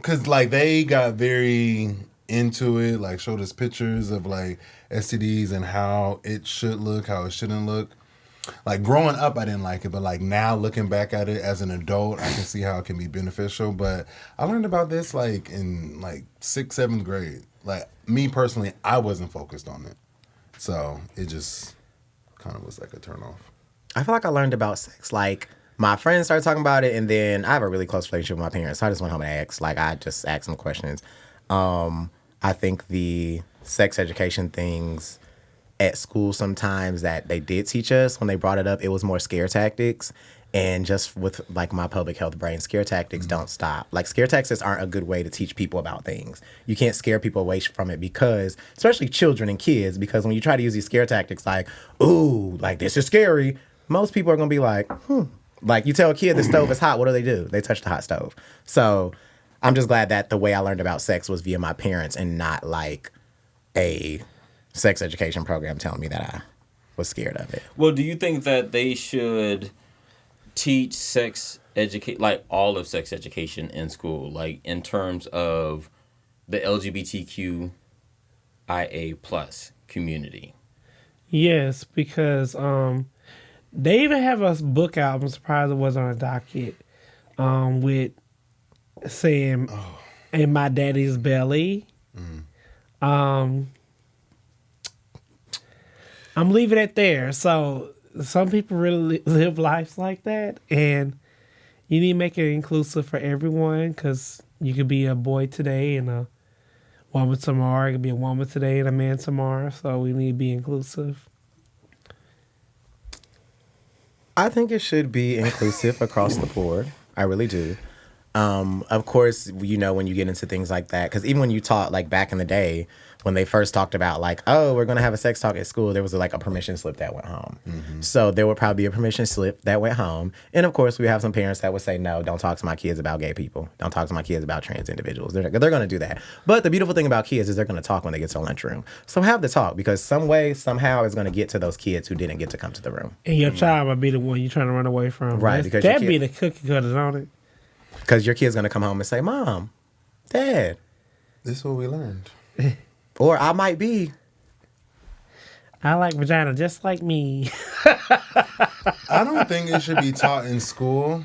Cause like they got very into it, like showed us pictures of like STDs and how it should look, how it shouldn't look. Like growing up, I didn't like it, but like now looking back at it as an adult, I can see how it can be beneficial. But I learned about this like in like 6th, 7th grade. Like me personally, I wasn't focused on it, so it just kind of was like a turnoff. I feel like I learned about sex. Like, my friends started talking about it, and then I have a really close relationship with my parents, so I just went home and asked. Like, I just asked them questions. I think the sex education things at school sometimes that they did teach us, when they brought it up, it was more scare tactics. And just with, like, my public health brain, scare tactics don't stop. Like, scare tactics aren't a good way to teach people about things. You can't scare people away from it because, especially children and kids, because when you try to use these scare tactics like, ooh, like, this is scary, most people are going to be like, Like, you tell a kid the stove is hot, what do? They touch the hot stove. So I'm just glad that the way I learned about sex was via my parents and not, like, a sex education program telling me that I was scared of it. Well, do you think that they should teach all of sex education in school, like in terms of the LGBTQ IA plus community? Yes, because they even have a book out. I'm surprised it wasn't on a docket. With saying "In My Daddy's Belly." I'm leaving it there. So some people really live lives like that, and you need to make it inclusive for everyone, because you could be a boy today and a woman tomorrow. It could be a woman today and a man tomorrow. So we need to be inclusive. I think it should be inclusive across the board. I really do. Of course, you know, when you get into things like that, because even when you taught, like, back in the day, when they first talked about, like, oh, we're going to have a sex talk at school, there was, like, a permission slip that went home. So there would probably be a permission slip that went home. And, of course, we have some parents that would say, no, don't talk to my kids about gay people. Don't talk to my kids about trans individuals. They're going to do that. But the beautiful thing about kids is they're going to talk when they get to the lunchroom. So have the talk, because some way, somehow, it's going to get to those kids who didn't get to come to the room. And your child might be the one you're trying to run away from. Right, That's- because your that'd be kid- the cookie cutters on it. Because your kid's going to come home and say, Mom, Dad, This is what we learned. or I might be. I like vagina just like me. I don't think it should be taught in school.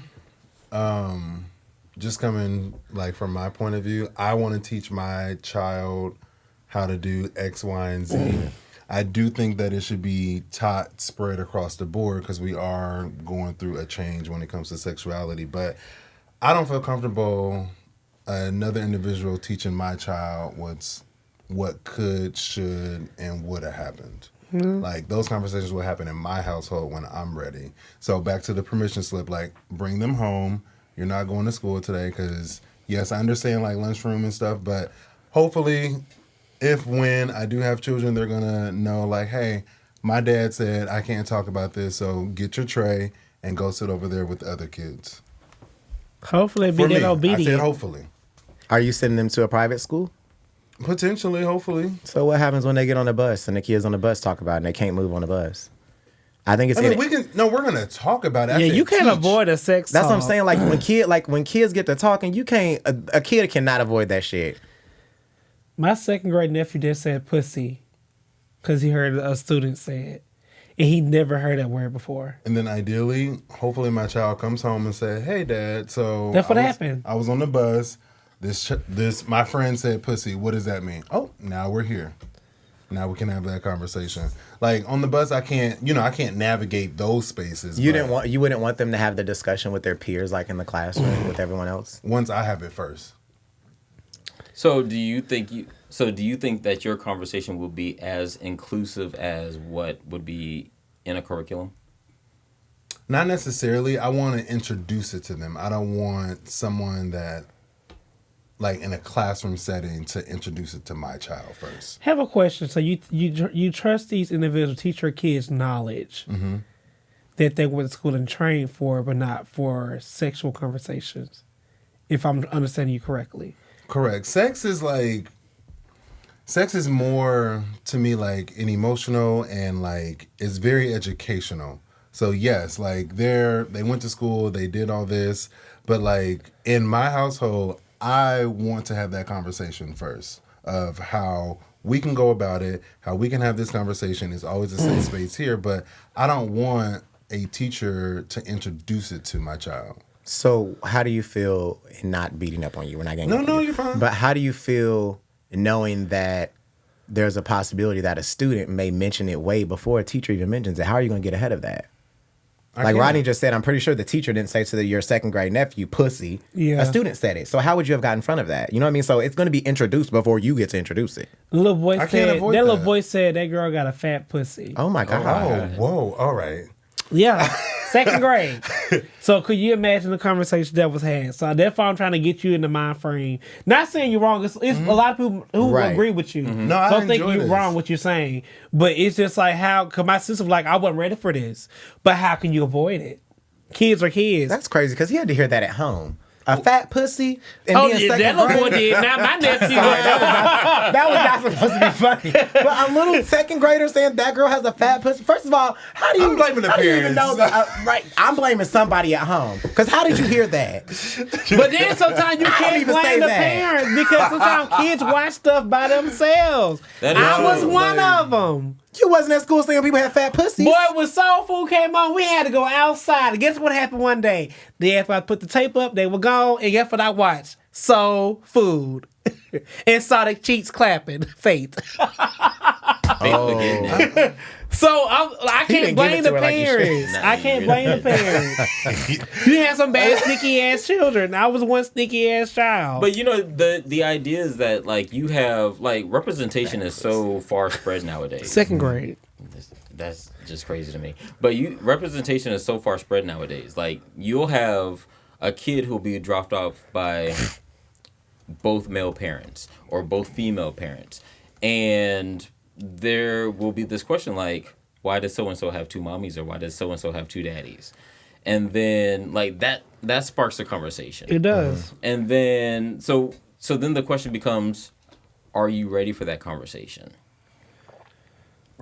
just coming like from my point of view, I want to teach my child how to do X, Y, and Z. I do think that it should be taught spread across the board because we are going through a change when it comes to sexuality. But I don't feel comfortable another individual teaching my child what could, should, and would have happened. Like, those conversations will happen in my household when I'm ready. So back to the permission slip, like, bring them home. You're not going to school today because, yes, I understand, like, lunchroom and stuff, but hopefully when I do have children, they're going to know, like, hey, my dad said I can't talk about this, so get your tray and go sit over there with the other kids. Hopefully, be For me, that obedient. I said hopefully. Are you sending them to a private school? Potentially, hopefully. So what happens when they get on the bus and the kids on the bus talk about it and they can't move on the bus? I think it's... I mean, we're going to talk about it. I Yeah, said you can't teach. avoid a sex That's talk. what I'm saying. When kids get to talking, you can't... A kid cannot avoid that shit. My second grade nephew just said pussy because he heard a student say it. And he never heard that word before. And then ideally, hopefully my child comes home and says, hey, Dad, so... That's what happened. I was on the bus. This my friend said pussy. What does that mean? Oh, now we're here. Now we can have that conversation. Like, on the bus, I can't navigate those spaces. You wouldn't want them to have the discussion with their peers, like in the classroom with everyone else? Once I have it first. So do you think that your conversation will be as inclusive as what would be in a curriculum? Not necessarily. I want to introduce it to them. I don't want someone that, like, in a classroom setting, to introduce it to my child first. I have a question. So you trust these individuals to teach your kids knowledge that they went to school and trained for, but not for sexual conversations, if I'm understanding you correctly. Correct. Sex is more to me like an emotional and like it's very educational. So yes, like they went to school, they did all this, but like in my household, I want to have that conversation first of how we can go about it, how we can have this conversation. It's always a safe space here, but I don't want a teacher to introduce it to my child. So how do you feel in not beating up on you? We're not getting No, you're fine. But how do you feel knowing that there's a possibility that a student may mention it way before a teacher even mentions it? How are you going to get ahead of that? Like Rodney just said, I'm pretty sure the teacher didn't say to your second grade nephew, pussy. Yeah. A student said it. So how would you have gotten in front of that? You know what I mean? So it's going to be introduced before you get to introduce it. Little boy I can't said avoid that little that. boy said that girl got a fat pussy. Oh my God. Oh, whoa, all right. Yeah, second grade. So could you imagine the conversation that was had? So that's why I'm trying to get you in the mind frame. Not saying you're wrong. It's a lot of people who Right. agree with you. No, I Don't think enjoy you're this. wrong what you're saying. But it's just like how, because my sister was like, I wasn't ready for this. But how can you avoid it? Kids are kids. That's crazy because he had to hear that at home. A fat pussy. And oh, being yeah, second that little boy grade? did. Now my nephew. That was not supposed to be funny. But a little second grader saying that girl has a fat pussy. First of all, how do you... I'm blaming the how do you even parents. know right, I'm blaming somebody at home. Because how did you hear that? But then sometimes you can't even say blame the that. parents because sometimes kids watch stuff by themselves. That is I was true. one of them. You wasn't at school saying people had fat pussies. Boy, when Soul Food came on, we had to go outside. And guess what happened one day? They asked if I put the tape up, they were gone, and guess what I watched? Soul Food. And saw the cheeks clapping. Faith. So I He can't didn't blame give it the to her like you should. parents. Nah, I you can't really- blame the parents. You had some bad sneaky ass children. I was one sneaky ass child. But you know, the idea is that like you have like representation is so far spread nowadays. second grade. That's just crazy to me. But representation is so far spread nowadays. Like you'll have a kid who'll be dropped off by both male parents or both female parents, and there will be this question like, why does so and so have two mommies or why does so and so have two daddies? And then like that sparks a conversation. It does. And then so then the question becomes, are you ready for that conversation?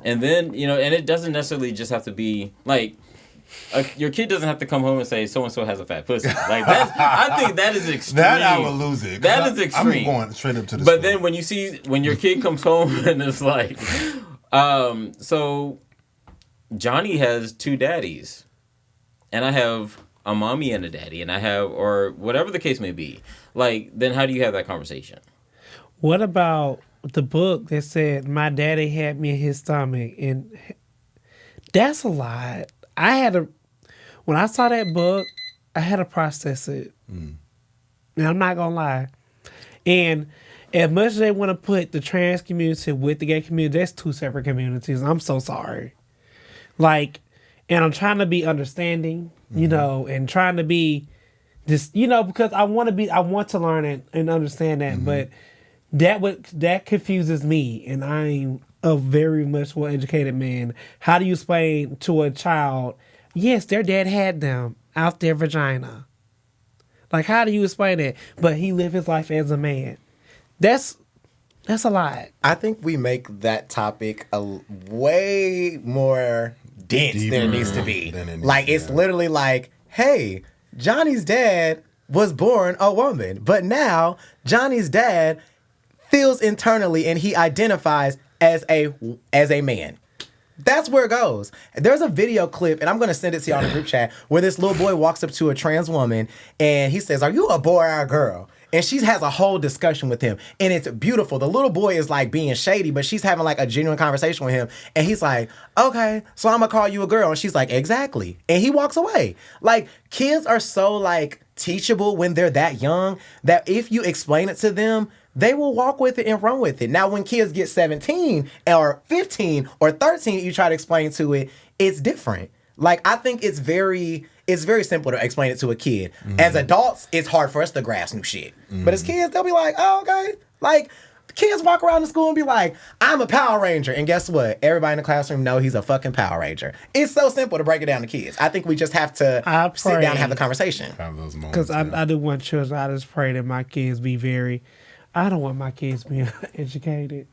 And then, you know, and it doesn't necessarily just have to be like your kid doesn't have to come home and say so and so has a fat pussy. Like I think that is extreme. That I would lose it. That is extreme. I'm going straight up to the But school. then when your kid comes home and it's like, so Johnny has two daddies, and I have a mommy and a daddy, and I have, or whatever the case may be, like, then how do you have that conversation? What about the book that said my daddy had me in his stomach? And that's a lot. When I saw that book, I had to process it. And I'm not gonna lie. And as much as they want to put the trans community with the gay community, that's two separate communities. I'm so sorry. Like, and I'm trying to be understanding, you know, and trying to be just, you know, because I want to learn and understand that, but that confuses me, and I'm a very much well educated man. How do you explain to a child, yes, their dad had them out their vagina? Like, how do you explain it? But he lived his life as a man. That's a lot. I think we make that topic way more dense than it needs to be. It's literally like, hey, Johnny's dad was born a woman, but now Johnny's dad feels internally and he identifies as a man. That's where it goes. There's a video clip, and I'm going to send it to y'all in the group chat, where this little boy walks up to a trans woman, and he says, are you a boy or a girl? And she has a whole discussion with him, and it's beautiful. The little boy is like being shady, but she's having like a genuine conversation with him, and he's like, okay, so I'm going to call you a girl. And she's like, exactly. And he walks away. Like, kids are so like teachable when they're that young that if you explain it to them, they will walk with it and run with it. Now, when kids get 17 or 15 or 13, you try to explain to it, it's different. Like, I think it's very simple to explain it to a kid. As adults, it's hard for us to grasp new shit. But as kids, they'll be like, oh, okay. Like, kids walk around the school and be like, I'm a Power Ranger. And guess what? Everybody in the classroom know he's a fucking Power Ranger. It's so simple to break it down to kids. I think we just have to sit down and have the conversation. Have those moments. Because I do want children. I just pray that my kids be very... I don't want my kids being educated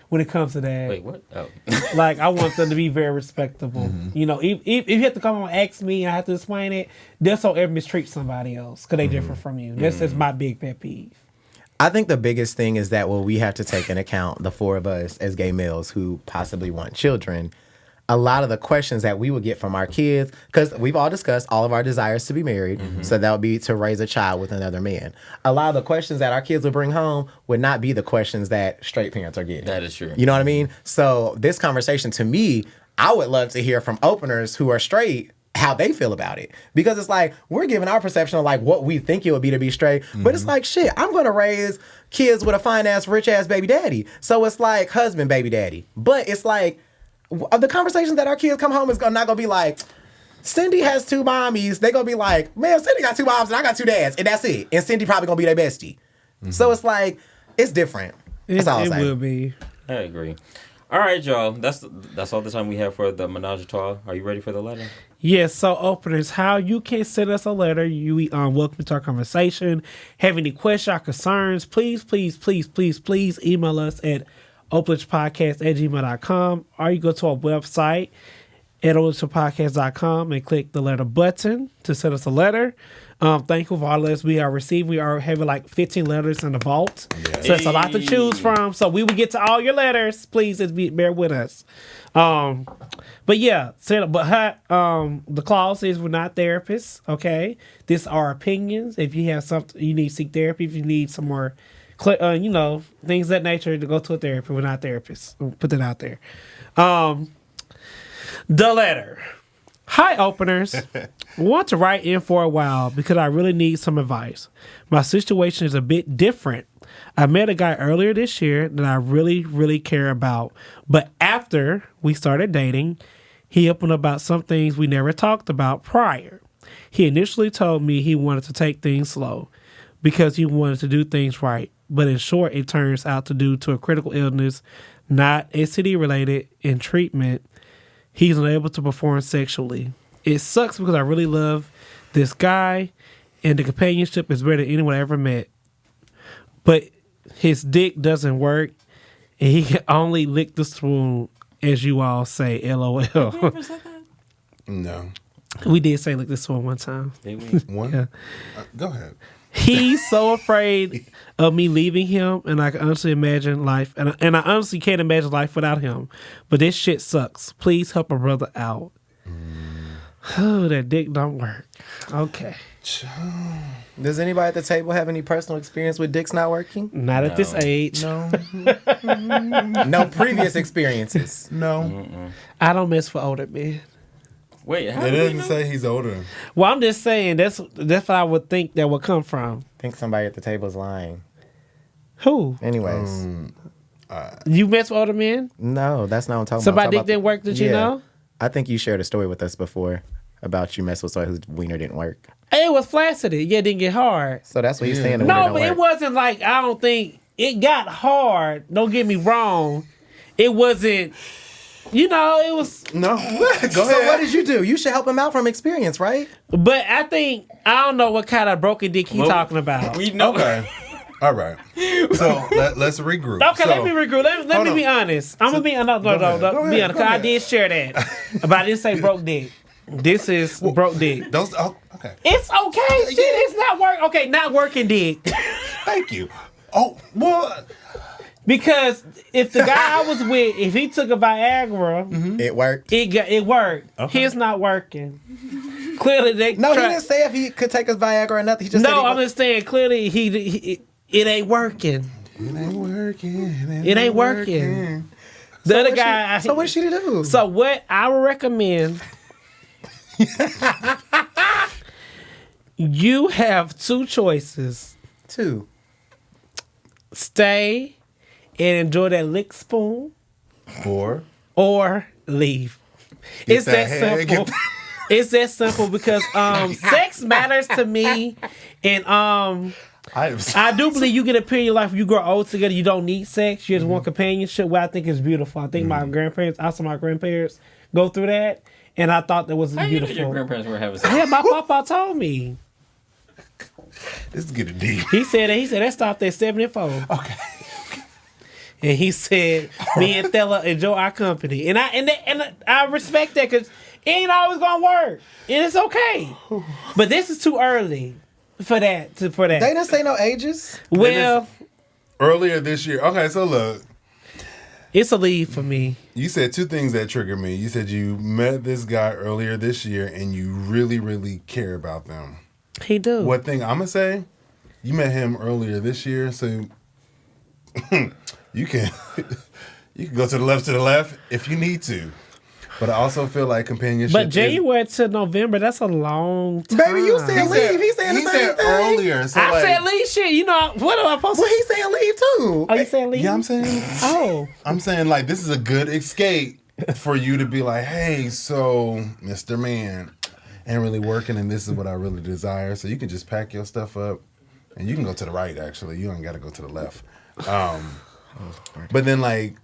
when it comes to that. Wait, what? Oh. Like, I want them to be very respectable. You know, if you have to come and ask me and I have to explain it, that's so ever mistreat somebody else because they different from you. That's just my big pet peeve. I think the biggest thing is that we have to take into account, the four of us as gay males who possibly want children, a lot of the questions that we would get from our kids, because we've all discussed all of our desires to be married, so that would be to raise a child with another man. A lot of the questions that our kids would bring home would not be the questions that straight parents are getting. That is true. You know what I mean? So this conversation, to me, I would love to hear from openers who are straight how they feel about it. Because it's like, we're giving our perception of like what we think it would be to be straight, but it's like, shit, I'm going to raise kids with a fine-ass, rich-ass baby daddy. So it's like husband, baby daddy. But it's like, the conversations that our kids come home is not going to be like, Cindy has two mommies. They're going to be like, man, Cindy got two moms and I got two dads. And that's it. And Cindy probably going to be their bestie. So it's like, it's different. That's all I'm saying. It will be. I agree. All right, y'all. That's all the time we have for the Menage a Trois. Are you ready for the letter? Yes, so openers, how you can send us a letter. You welcome to our conversation. Have any questions or concerns, please email us at openrelationshippodcast@gmail.com, or you go to our website at openrelationshippodcast.com and click the letter button to send us a letter. Thank you for all the letters we are receiving. We are having like 15 letters in the vault. Yeah. So it's a lot to choose from. So we will get to all your letters. Please just bear with us. But yeah, the clause is we're not therapists, okay? These are our opinions. If you have something, you need to seek therapy. If you need some more things of that nature, to go to a therapist. We're not therapists. We'll put that out there. The letter. Hi, openers. Want to write in for a while because I really need some advice. My situation is a bit different. I met a guy earlier this year that I really, really care about. But after we started dating, he opened up about some things we never talked about prior. He initially told me he wanted to take things slow because he wanted to do things right. But in short, it turns out to due to a critical illness, not STD related, in treatment, he's unable to perform sexually. It sucks because I really love this guy and the companionship is better than anyone I ever met. But his dick doesn't work and he can only lick the spoon, as you all say, LOL. No. We did say lick the spoon one time. One? Yeah. Go ahead. He's so afraid of me leaving him, and I can honestly imagine life, and I honestly can't imagine life without him. But this shit sucks. Please help a brother out. Oh, that dick don't work. Okay. Does anybody at the table have any personal experience with dicks not working? Not at this age. No. No previous experiences. No. I don't mess for older men. Wait, how It do you doesn't know? say he's older. Well, I'm just saying that's what I would think that would come from. I think somebody at the table is lying. Who? Anyways, You mess with older men? no, that's not what I'm talking Somebody about. dick didn't work that you know? I think you shared a story with us before about you messing with somebody whose wiener didn't work. It was flaccid. Yeah, it didn't get hard. So that's what he's saying. The wiener No, don't but it work. wasn't like, I don't think, it got hard. Don't get me wrong. It wasn't, it was, No. Go ahead. So what did you do? You should help him out from experience, right? but I don't know what kind of broken dick he's Well, talking about. We know. Okay. All right. So let's regroup. Okay, So, let me regroup. Let hold me on. be honest. I'm gonna be honest. Go ahead, Be go honest. Cause I ahead. did share that, but I didn't say broke dick. This is broke dick. Those. Oh, okay. It's okay. Shit, it's not work. Okay, not working dick. Thank you. Oh well. Because if the guy I was with, if he took a Viagra, It worked. it worked. Okay. His not working. Clearly, they No, he try- didn't say if he could take his Viagra or nothing. He just said No, he I'm just saying. Clearly, it ain't working. It ain't working. It ain't working. The other guy. So what should he do? So what I would recommend, you have two choices: Two. stay and enjoy that lick spoon, or leave. It's that that head, simple. get It's that simple because sex matters to me, and I do believe you get a period in your life when you grow old together. You don't need sex. You just want companionship, what I think is beautiful. I think my grandparents, also my grandparents, go through that, and I thought that was How you know beautiful. your grandparents were having sex? Yeah, my papa told me. This is getting deep. He said that stopped at 74. Okay. And he said, me and Thella enjoy our company. And I respect that because it ain't always gonna work. And it's okay. But this is too early for that. They didn't say no ages. Well, Earlier this year. Okay, so look. it's a leave for me. You said two things that triggered me. You said you met this guy earlier this year and you really, really care about them. He do. What thing I'm gonna say? You met him earlier this year, so you can go to the left if you need to. But I also feel like companionship. But January to November, that's a long time. Baby, you said leave. He's saying the he same said thing. earlier. So I like, said leave shit. You know, what am I supposed Well, to he's saying leave too. Oh, you saying leave? yeah, I'm saying. Oh. I'm saying like this is a good escape for you to be like, hey, so Mr. Man, ain't really working, and this is what I really desire. So you can just pack your stuff up, and you can go to the right. Actually, you ain't got to go to the left. But then like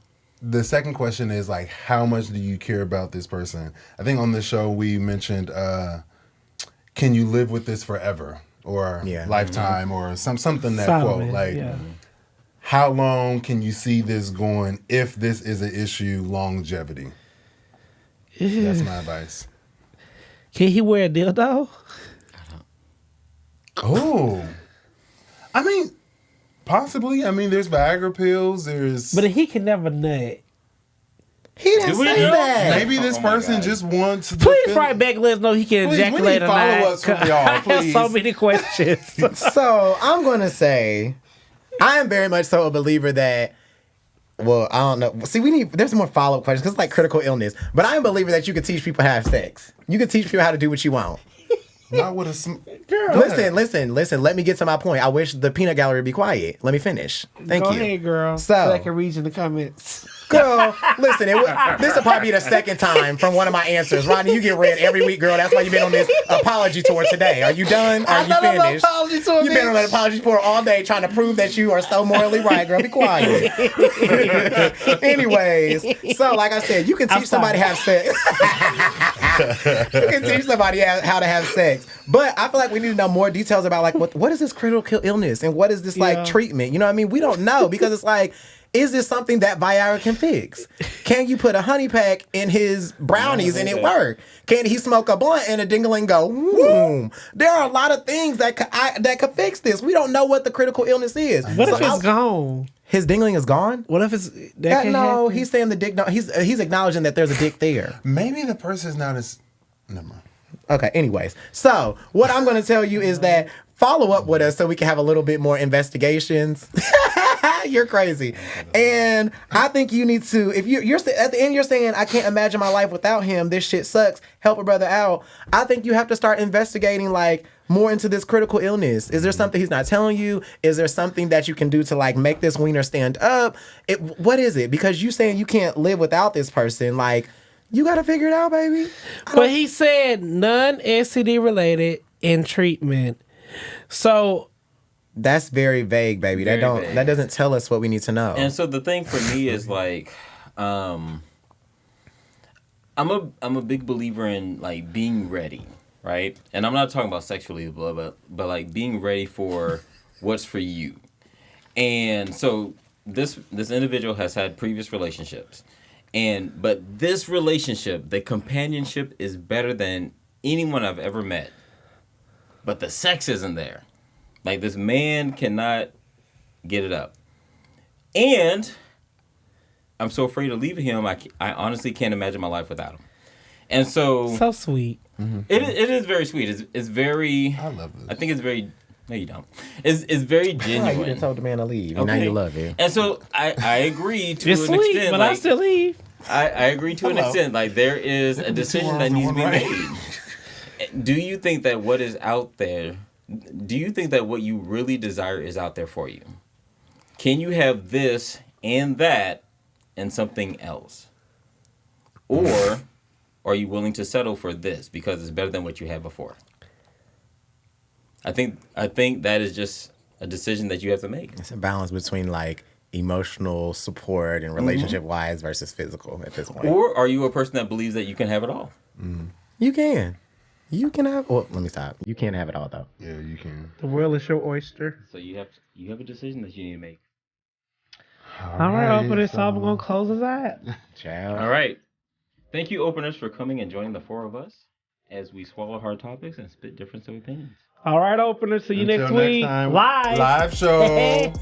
the second question is like, how much do you care about this person? I think on this show we mentioned, can you live with this forever or lifetime or something that Solomon, quote like. yeah. How long can you see this going if this is an issue? Longevity. That's my advice. Can he wear a dildo? Oh, I mean, possibly. I mean, there's Viagra pills. There's But he can never nut. He didn't we say know? that. maybe this Oh my person God. just wants. to Please feel- write back. Let us know he can Please, we ejaculate need or not. follow-ups from y'all, I have so please. many questions. So I'm gonna say, I am very much so a believer that. Well, I don't know. See, there's more follow up questions because it's like critical illness. But I'm a believer that you can teach people how to have sex. You can teach people how to do what you want. Not with a. Girl, Listen. Let me get to my point. I wish the peanut gallery would be quiet. Let me finish. Thank go you. ahead, girl. So- I can read you in the comments. Girl, listen, this will probably be the second time from one of my answers. Rodney, you get read every week, girl. That's why you've been on this apology tour today. Are you done? Are you finished? You've been on an apology tour all day trying to prove that you are so morally right, girl. Be quiet. Anyways, so like I said, you can teach somebody how to have sex. You can teach somebody how to have sex. But I feel like we need to know more details about like what is this critical illness and what is this like treatment? You know what I mean? We don't know because it's like, is this something that Viagra can fix? Can you put a honey pack in his brownies and it work? Can he smoke a blunt and a dingling go, boom? There are a lot of things that could fix this. We don't know what the critical illness is. What if it's gone? His dingling is gone? What if it's No, happen? he's saying the dick. No, he's acknowledging that there's a dick there. Maybe the person's not as. Never mind. Okay, anyways. So, what I'm going to tell you is that follow up with us so we can have a little bit more investigations. You're crazy. And I think you need to, if you're at the end, you're saying, I can't imagine my life without him. This shit sucks. Help a brother out. I think you have to start investigating, like, more into this critical illness. Is there something he's not telling you? Is there something that you can do to, like, make this wiener stand up? What is it? Because you saying you can't live without this person, like, you got to figure it out, baby. But he said non-STD related in treatment. So that's very vague, baby. Very vague. That doesn't tell us what we need to know. And so the thing for me is like, I'm a big believer in like being ready, right? And I'm not talking about sexually, but like being ready for what's for you. And so this individual has had previous relationships, but this relationship, the companionship is better than anyone I've ever met. But the sex isn't there. Like, this man cannot get it up. And I'm so afraid of leaving him, I honestly can't imagine my life without him. And so sweet. It is very sweet. It's very... I love this. I think it's very... No, you don't. It's very genuine. You done told the man to leave. Okay. Now you love it. And so I agree to It's an sweet, extent. but like, I still leave. I agree to an extent. Like, there is a decision that needs to be made. Do you think that what is out there, do you think that what you really desire is out there for you? Can you have this and that and something else? Or are you willing to settle for this because it's better than what you had before? I think that is just a decision that you have to make. It's a balance between like emotional support and relationship wise versus physical at this point. Or are you a person that believes that you can have it all? You can. You can have. Well, let me stop. You can't have it all though. Yeah, you can. The world is your oyster. So you have a decision that you need to make. All right, open this up. We're going to close his eye. Ciao. All right. Thank you, openers, for coming and joining the four of us as we swallow hard topics and spit difference of opinions. All right, openers. See you Until next week. time, Live. Live show.